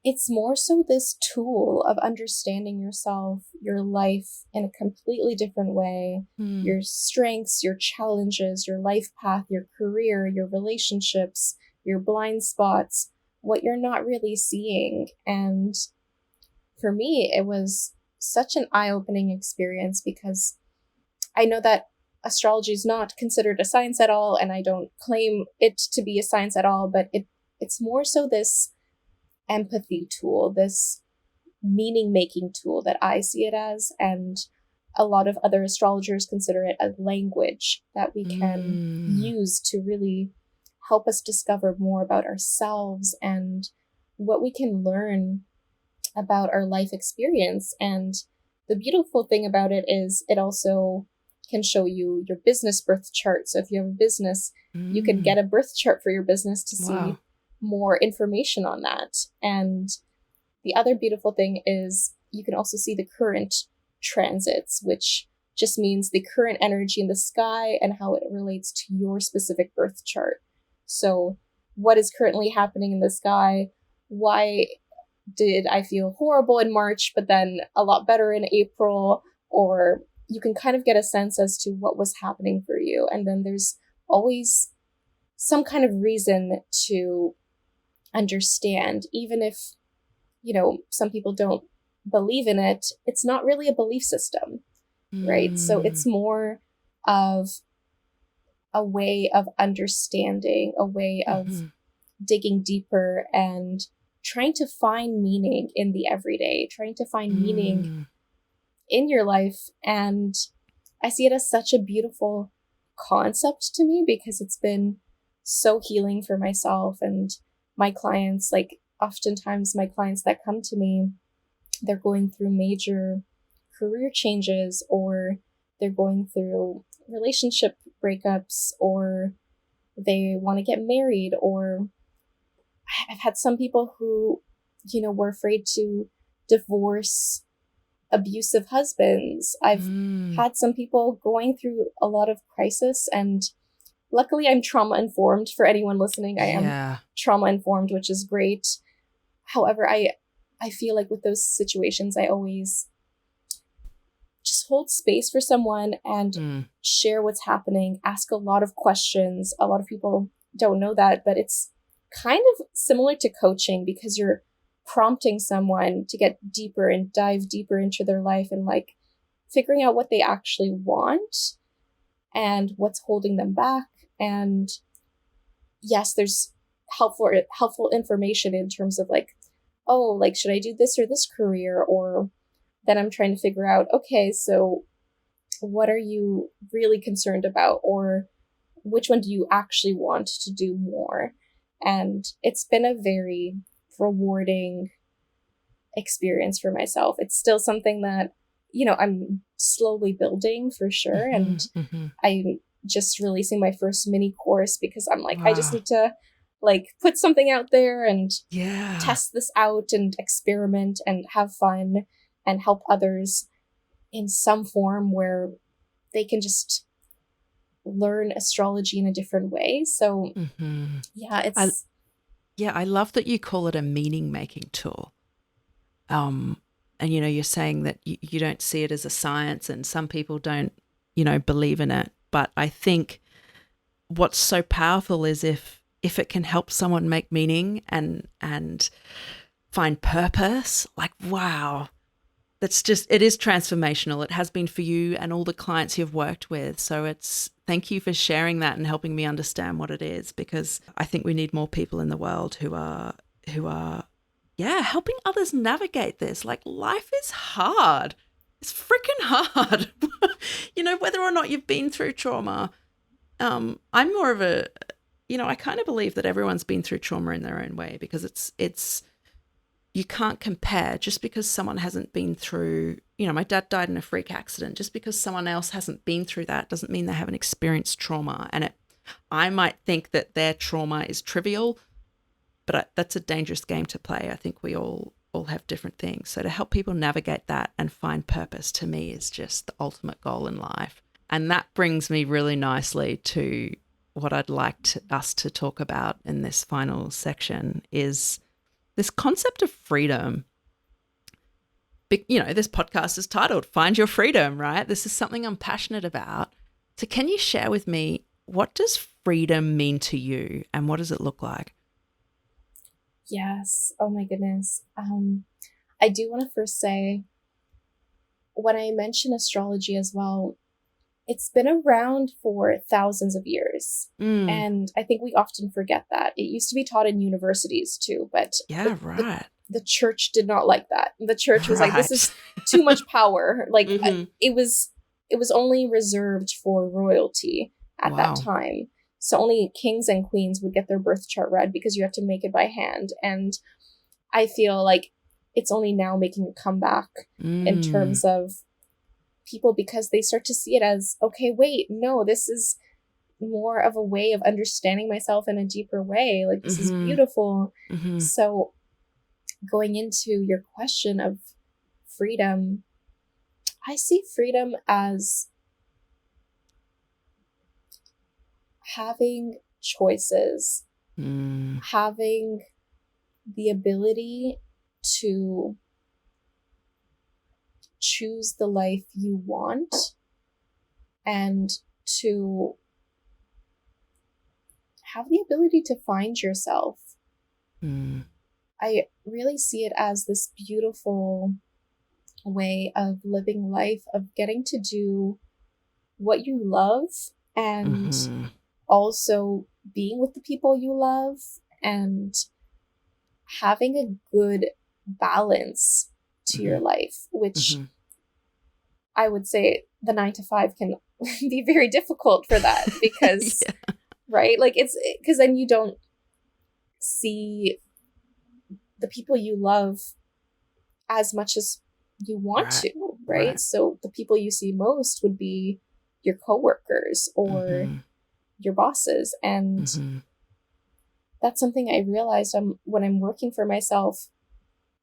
it's more so this tool of understanding yourself, your life in a completely different way, your strengths, your challenges, your life path, your career, your relationships, your blind spots, what you're not really seeing. And for me, it was such an eye-opening experience because I know that astrology is not considered a science at all, and I don't claim it to be a science at all, but it's more so this empathy tool, this meaning-making tool that I see it as, and a lot of other astrologers consider it a language that we can use to really help us discover more about ourselves and what we can learn about our life experience. And the beautiful thing about it is it also can show you your business birth chart. So if you have a business, you can get a birth chart for your business to see more information on that. And the other beautiful thing is you can also see the current transits, which just means the current energy in the sky and how it relates to your specific birth chart. So what is currently happening in the sky? Why did I feel horrible in March, but then a lot better in April? Or you can kind of get a sense as to what was happening for you. And then there's always some kind of reason to understand, even if, some people don't believe in it, it's not really a belief system, right? So it's more of a way of understanding, a way of digging deeper and trying to find meaning in the everyday, trying to find meaning in your life. And I see it as such a beautiful concept to me because it's been so healing for myself and my clients. Like oftentimes my clients that come to me, they're going through major career changes, or they're going through relationship breakups, or they want to get married, or I've had some people who, were afraid to divorce abusive husbands. I've had some people going through a lot of crisis, and luckily I'm trauma informed. For anyone listening, I am trauma informed, which is great. However, I feel like with those situations, I always just hold space for someone and share what's happening, ask a lot of questions. A lot of people don't know that, but it's kind of similar to coaching because you're prompting someone to get deeper and dive deeper into their life and like figuring out what they actually want and what's holding them back. And yes, there's helpful information in terms of like, oh, like, should I do this or this career? Or then I'm trying to figure out, okay, so what are you really concerned about? Or which one do you actually want to do more? And it's been a very rewarding experience for myself. It's still something that, I'm slowly building for sure. And I'm just releasing my first mini course because I'm like, I just need to like put something out there and test this out and experiment and have fun and help others in some form where they can just learn astrology in a different way. So I love that you call it a meaning making tool. And you're saying that you don't see it as a science, and some people don't, believe in it. But I think what's so powerful is if it can help someone make meaning and find purpose, like, wow, it is transformational. It has been for you and all the clients you've worked with. So thank you for sharing that and helping me understand what it is, because I think we need more people in the world who are helping others navigate this. Like, life is hard. It's freaking hard. Whether or not you've been through trauma. I'm more of a, I kind of believe that everyone's been through trauma in their own way, because it's you can't compare. Just because someone hasn't been through, my dad died in a freak accident. Just because someone else hasn't been through that doesn't mean they haven't experienced trauma. And I might think that their trauma is trivial, but that's a dangerous game to play. I think we all have different things. So to help people navigate that and find purpose, to me, is just the ultimate goal in life. And that brings me really nicely to what I'd like us to talk about in this final section is this concept of freedom, this podcast is titled Find Your Freedom, right? This is something I'm passionate about. So can you share with me, what does freedom mean to you and what does it look like? Yes. Oh my goodness. I do want to first say, when I mention astrology as well, it's been around for thousands of years. And I think we often forget that. It used to be taught in universities too, but the church did not like that. The church was like, this is too much power. Like it was only reserved for royalty at that time. So only kings and queens would get their birth chart read because you have to make it by hand. And I feel like it's only now making a comeback in terms of people, because they start to see it as, okay, wait, no, this is more of a way of understanding myself in a deeper way. Like, this is beautiful. So going into your question of freedom, I see freedom as having choices, having the ability to choose the life you want and to have the ability to find yourself. I really see it as this beautiful way of living life, of getting to do what you love and also being with the people you love and having a good balance to your life, which I would say the 9-to-5 can be very difficult for that because, right? Like, it's because then you don't see the people you love as much as you want to, right? So the people you see most would be your coworkers or your bosses. And that's something I realized when I'm working for myself.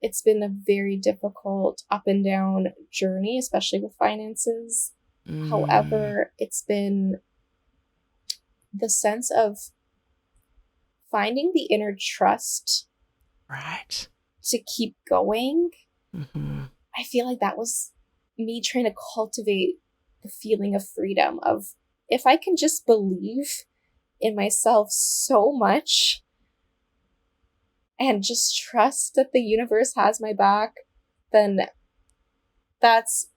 It's been a very difficult up and down journey, especially with finances. However, it's been the sense of finding the inner trust to keep going. I feel like that was me trying to cultivate the feeling of freedom, of if I can just believe in myself so much and just trust that the universe has my back, then that's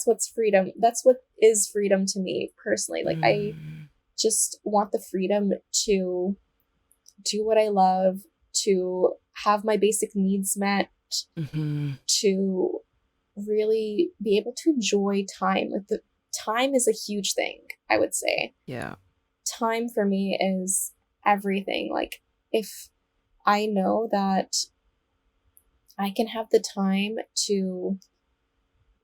what's freedom. That's what is freedom to me personally. Like, I just want the freedom to do what I love, to have my basic needs met, to really be able to enjoy time. Like, the time is a huge thing, I would say. Time for me is everything. Like, if I know that I can have the time to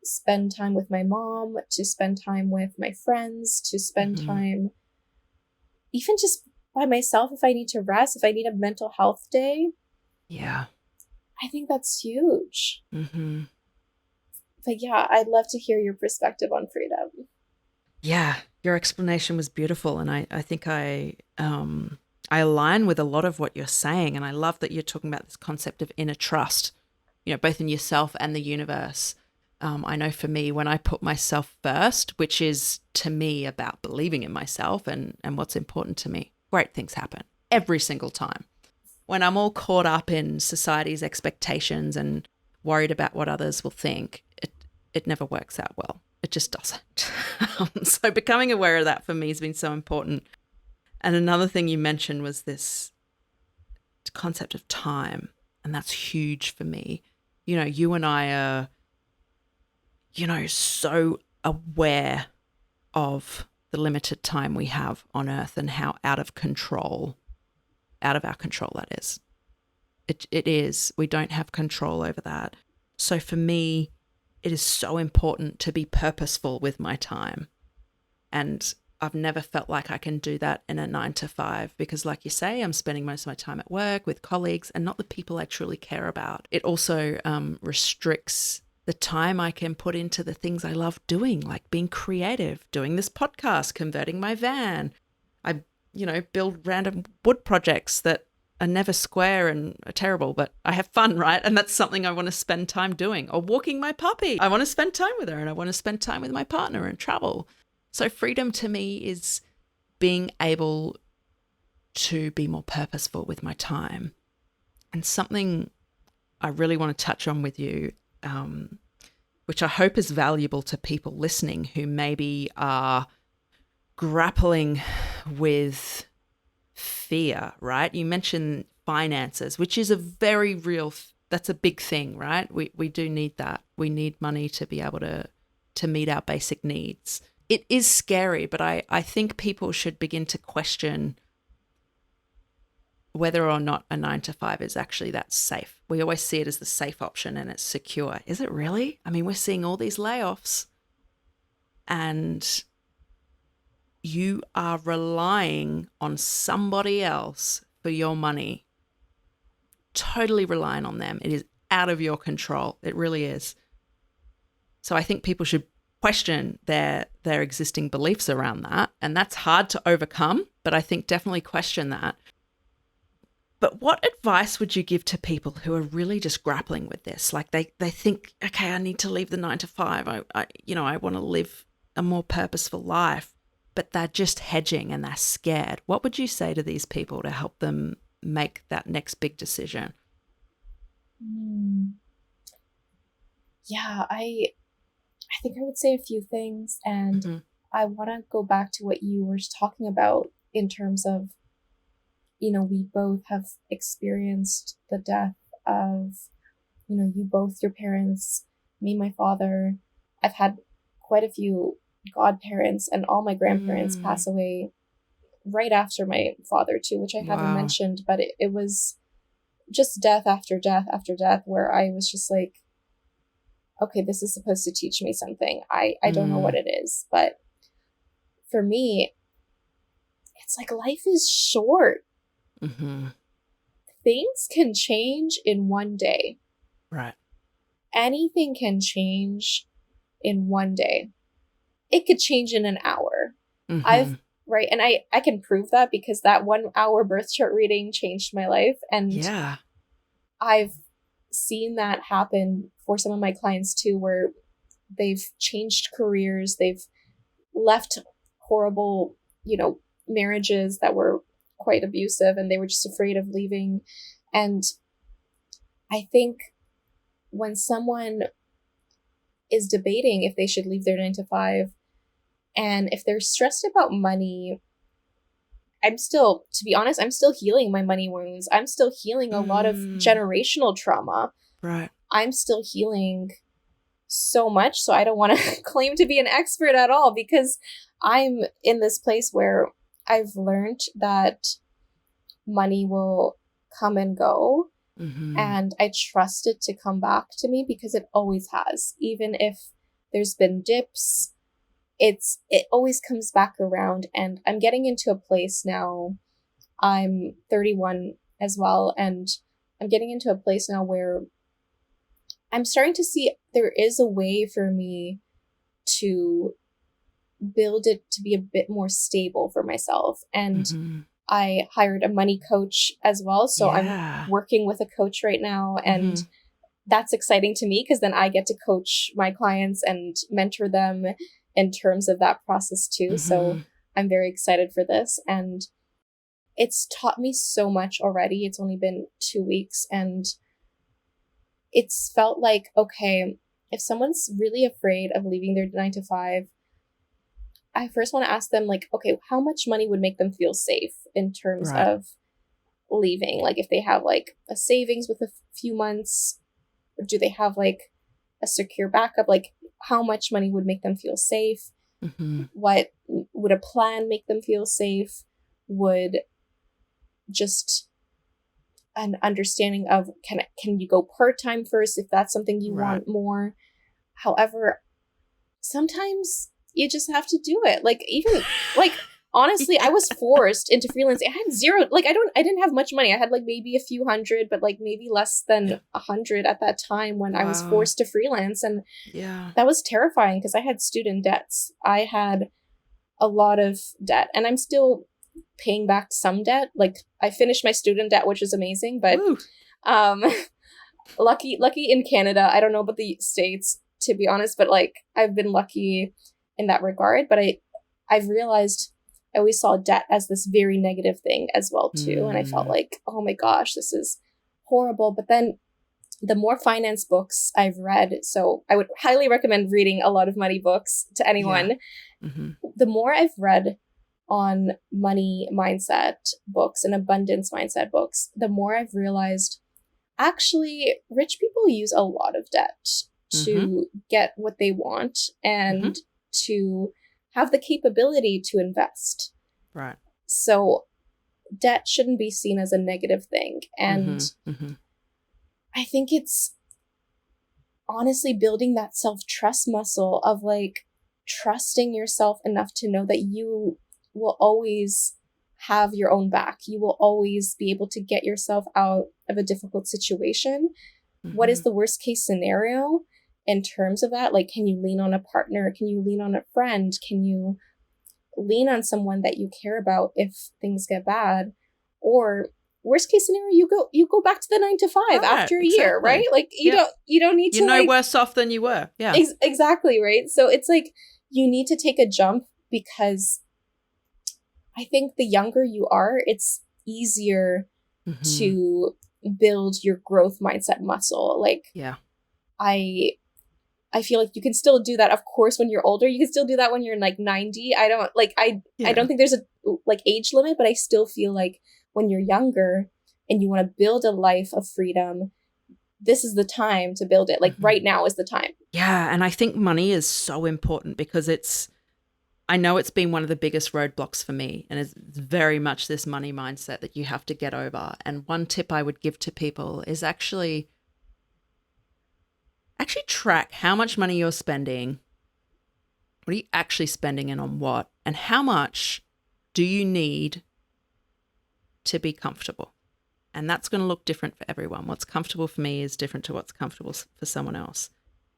spend time with my mom, to spend time with my friends, to spend time even just by myself if I need to rest, if I need a mental health day. I think that's huge. But yeah, I'd love to hear your perspective on freedom. Yeah, your explanation was beautiful. And I think I align with a lot of what you're saying. And I love that you're talking about this concept of inner trust, both in yourself and the universe. I know for me, when I put myself first, which is to me about believing in myself and what's important to me, great things happen every single time. When I'm all caught up in society's expectations and worried about what others will think, it never works out well. It just doesn't. So becoming aware of that for me has been so important. And another thing you mentioned was this concept of time, and that's huge for me. You and I are, so aware of the limited time we have on Earth and how out of our control that is. It is. We don't have control over that. So for me, it is so important to be purposeful with my time. And I've never felt like I can do that in a 9-to-5 because, like you say, I'm spending most of my time at work with colleagues and not the people I truly care about. It also restricts the time I can put into the things I love doing, like being creative, doing this podcast, converting my van. I, build random wood projects that are never square and are terrible, but I have fun, right? And that's something I want to spend time doing. Or walking my puppy. I want to spend time with her, and I want to spend time with my partner and travel. So freedom to me is being able to be more purposeful with my time. And something I really want to touch on with you, which I hope is valuable to people listening who maybe are grappling with fear, right? You mentioned finances, which is a very real, that's a big thing, right? We do need that. We need money to be able to meet our basic needs. It is scary, but I think people should begin to question whether or not a 9-to-5 is actually that safe. We always see it as the safe option and it's secure. Is it really? I mean, we're seeing all these layoffs and you are relying on somebody else for your money, totally relying on them. It is out of your control. It really is. So I think people should question their existing beliefs around that. And that's hard to overcome, but I think definitely question that. But what advice would you give to people who are really just grappling with this? Like they think, okay, I need to leave the 9-to-5. I want to live a more purposeful life, but they're just hedging and they're scared. What would you say to these people to help them make that next big decision? Yeah, I think I would say a few things, and I want to go back to what you were talking about in terms of, we both have experienced the death of, you both, your parents, me, my father. I've had quite a few godparents, and all my grandparents pass away right after my father too, which I haven't mentioned, but it was just death after death after death, where I was just like, okay, this is supposed to teach me something. I don't know what it is, but for me, it's like life is short. Things can change in one day. Right. Anything can change in one day. It could change in an hour. And I can prove that because that 1 hour birth chart reading changed my life. And yeah, I've seen that happen for some of my clients too, where they've changed careers, they've left horrible, marriages that were quite abusive, and they were just afraid of leaving. And I think when someone is debating if they should leave their 9-to-5, and if they're stressed about money, to be honest, I'm still healing my money wounds. I'm still healing a lot of generational trauma. Right. I'm still healing so much. So I don't want to claim to be an expert at all, because I'm in this place where I've learned that money will come and go. And I trust it to come back to me, because it always has. Even if there's been dips, it always comes back around. And I'm getting into a place now. I'm 31 as well, and I'm getting into a place now where I'm starting to see there is a way for me to build it to be a bit more stable for myself. And I hired a money coach as well. So I'm working with a coach right now, and that's exciting to me, because then I get to coach my clients and mentor them in terms of that process too. So I'm very excited for this, and it's taught me so much already. It's only been 2 weeks, and it's felt like, okay, if someone's really afraid of leaving their 9-to-5, I first want to ask them, like, okay, how much money would make them feel safe in terms of leaving? Like, if they have like a savings with a few months, or do they have like a secure backup? Like, how much money would make them feel safe? What would a plan make them feel safe? Would just an understanding of, can you go part-time first if that's something you want more? However, sometimes you just have to do it. Like, even like, honestly, I was forced into freelancing. I had zero, like, I didn't have much money. I had like maybe a few hundred, but like maybe less than 100 at that time when I was forced to freelance. And that was terrifying, because I had student debts. I had a lot of debt, and I'm still paying back some debt. Like I finished my student debt, which is amazing, but um lucky in Canada. I don't know about the States, to be honest, but like I've been lucky in that regard. But I've realized I always saw debt as this very negative thing as well too. And I felt like, oh my gosh, this is horrible. But then the more finance books I've read, so I would highly recommend reading a lot of money books to anyone. Yeah. Mm-hmm. The more I've read on money mindset books and abundance mindset books, the more I've realized actually rich people use a lot of debt to get what they want and to have the capability to invest. Right. So debt shouldn't be seen as a negative thing. And I think it's honestly building that self-trust muscle of like trusting yourself enough to know that you will always have your own back. You will always be able to get yourself out of a difficult situation. What is the worst case scenario in terms of that? Like, can you lean on a partner? Can you lean on a friend? Can you lean on someone that you care about if things get bad? Or worst case scenario, you go back to the 9 to 5 after a year, right? Like you don't need to, you're no like, worse off than you were. Yeah. Exactly, right? So it's like you need to take a jump, because I think the younger you are, it's easier to build your growth mindset muscle. Like, I feel like you can still do that, of course, when you're older. You can still do that when you're like 90. I don't think there's a like age limit, but I still feel like when you're younger and you want to build a life of freedom, this is the time to build it. Like right now is the time. Yeah. And I think money is so important because I know it's been one of the biggest roadblocks for me, and it's very much this money mindset that you have to get over. And one tip I would give to people is actually track how much money you're spending. What are you actually spending and on what? And how much do you need to be comfortable? And that's going to look different for everyone. What's comfortable for me is different to what's comfortable for someone else.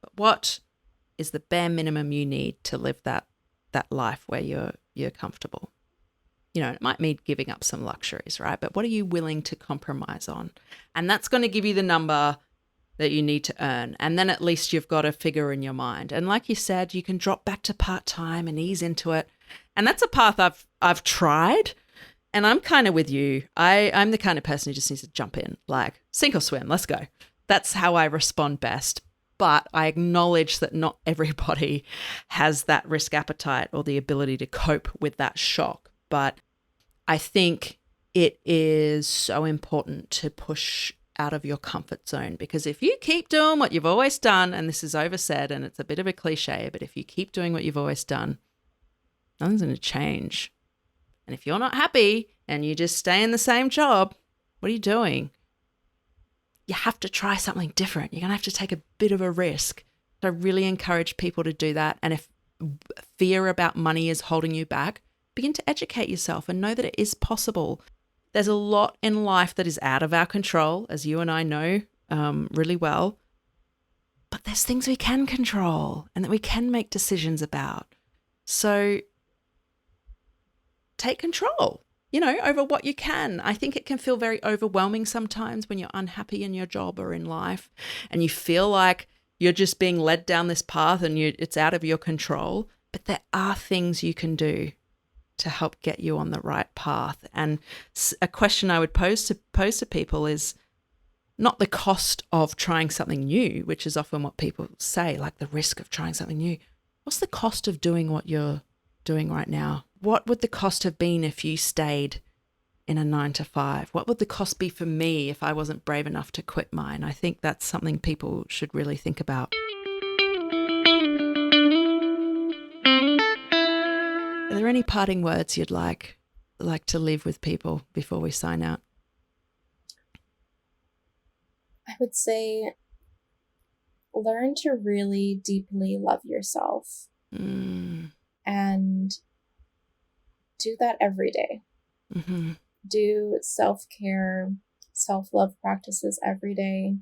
But what is the bare minimum you need to live that life where you're comfortable? You know, it might mean giving up some luxuries, right? But what are you willing to compromise on? And that's going to give you the number that you need to earn. And then at least you've got a figure in your mind. And like you said, you can drop back to part-time and ease into it. And that's a path I've tried. And I'm kind of with you. I'm the kind of person who just needs to jump in, like sink or swim, let's go. That's how I respond best. But I acknowledge that not everybody has that risk appetite or the ability to cope with that shock. But I think it is so important to push out of your comfort zone, because if you keep doing what you've always done, and this is oversaid and it's a bit of a cliche, but if you keep doing what you've always done, nothing's going to change. And if you're not happy and you just stay in the same job, what are you doing? You have to try something different. You're going to have to take a bit of a risk. So I really encourage people to do that. And if fear about money is holding you back, begin to educate yourself and know that it is possible. There's a lot in life that is out of our control, as you and I know really well. But there's things we can control and that we can make decisions about. So take control, over what you can. I think it can feel very overwhelming sometimes when you're unhappy in your job or in life and you feel like you're just being led down this path and it's out of your control. But there are things you can do to help get you on the right path. And a question I would pose to people is not the cost of trying something new, which is often what people say, like the risk of trying something new. What's the cost of doing what you're doing right now? What would the cost have been if you stayed in a 9 to 5? What would the cost be for me if I wasn't brave enough to quit mine? I think that's something people should really think about. Are there any parting words you'd like to leave with people before we sign out? I would say learn to really deeply love yourself and do that every day. Do self-care, self-love practices every day.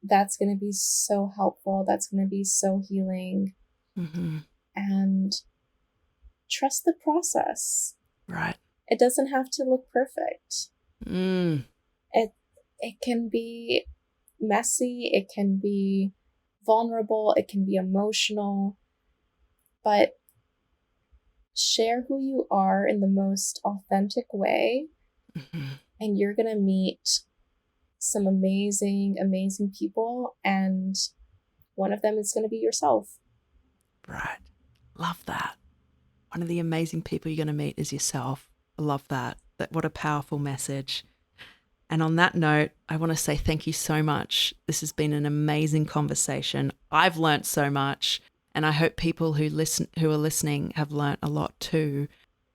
That's going to be so helpful. That's going to be so healing. And trust the process. Right. It doesn't have to look perfect. Mm. It can be messy, it can be vulnerable, it can be emotional, but share who you are in the most authentic way, and you're going to meet some amazing, amazing people, and one of them is going to be yourself. Right. Love that. One of the amazing people you're going to meet is yourself. I love that. What a powerful message. And on that note, I want to say thank you so much. This has been an amazing conversation. I've learnt so much, and I hope people who are listening have learnt a lot too.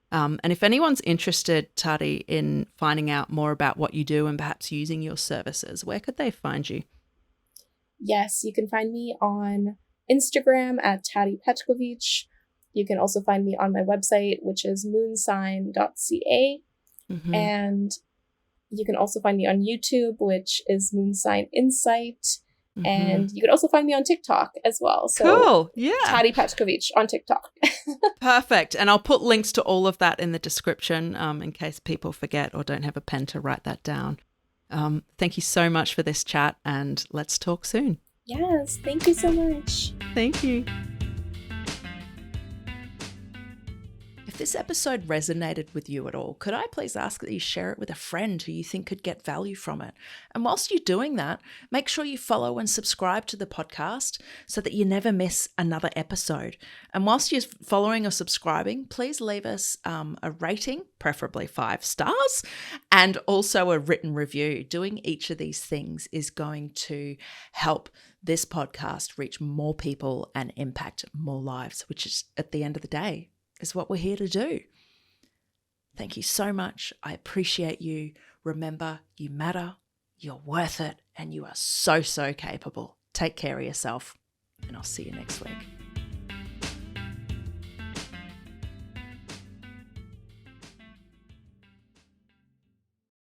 And if anyone's interested, Tati, in finding out more about what you do and perhaps using your services, where could they find you? Yes, you can find me on Instagram at Tati Petkovic. You can also find me on my website, which is moonsign.ca. And you can also find me on YouTube, which is Moonsign Insight. And you can also find me on TikTok as well. So cool. Yeah. Tati Petkovic on TikTok. Perfect. And I'll put links to all of that in the description in case people forget or don't have a pen to write that down. Thank you so much for this chat, and let's talk soon. Yes. Thank you so much. Thank you. If this episode resonated with you at all, could I please ask that you share it with a friend who you think could get value from it? And whilst you're doing that, make sure you follow and subscribe to the podcast so that you never miss another episode. And whilst you're following or subscribing, please leave us a rating, preferably 5 stars, and also a written review. Doing each of these things is going to help this podcast reach more people and impact more lives, which is, at the end of the day, is what we're here to do. Thank you so much. I appreciate you. Remember, you matter, you're worth it, and you are so, so capable. Take care of yourself, and I'll see you next week.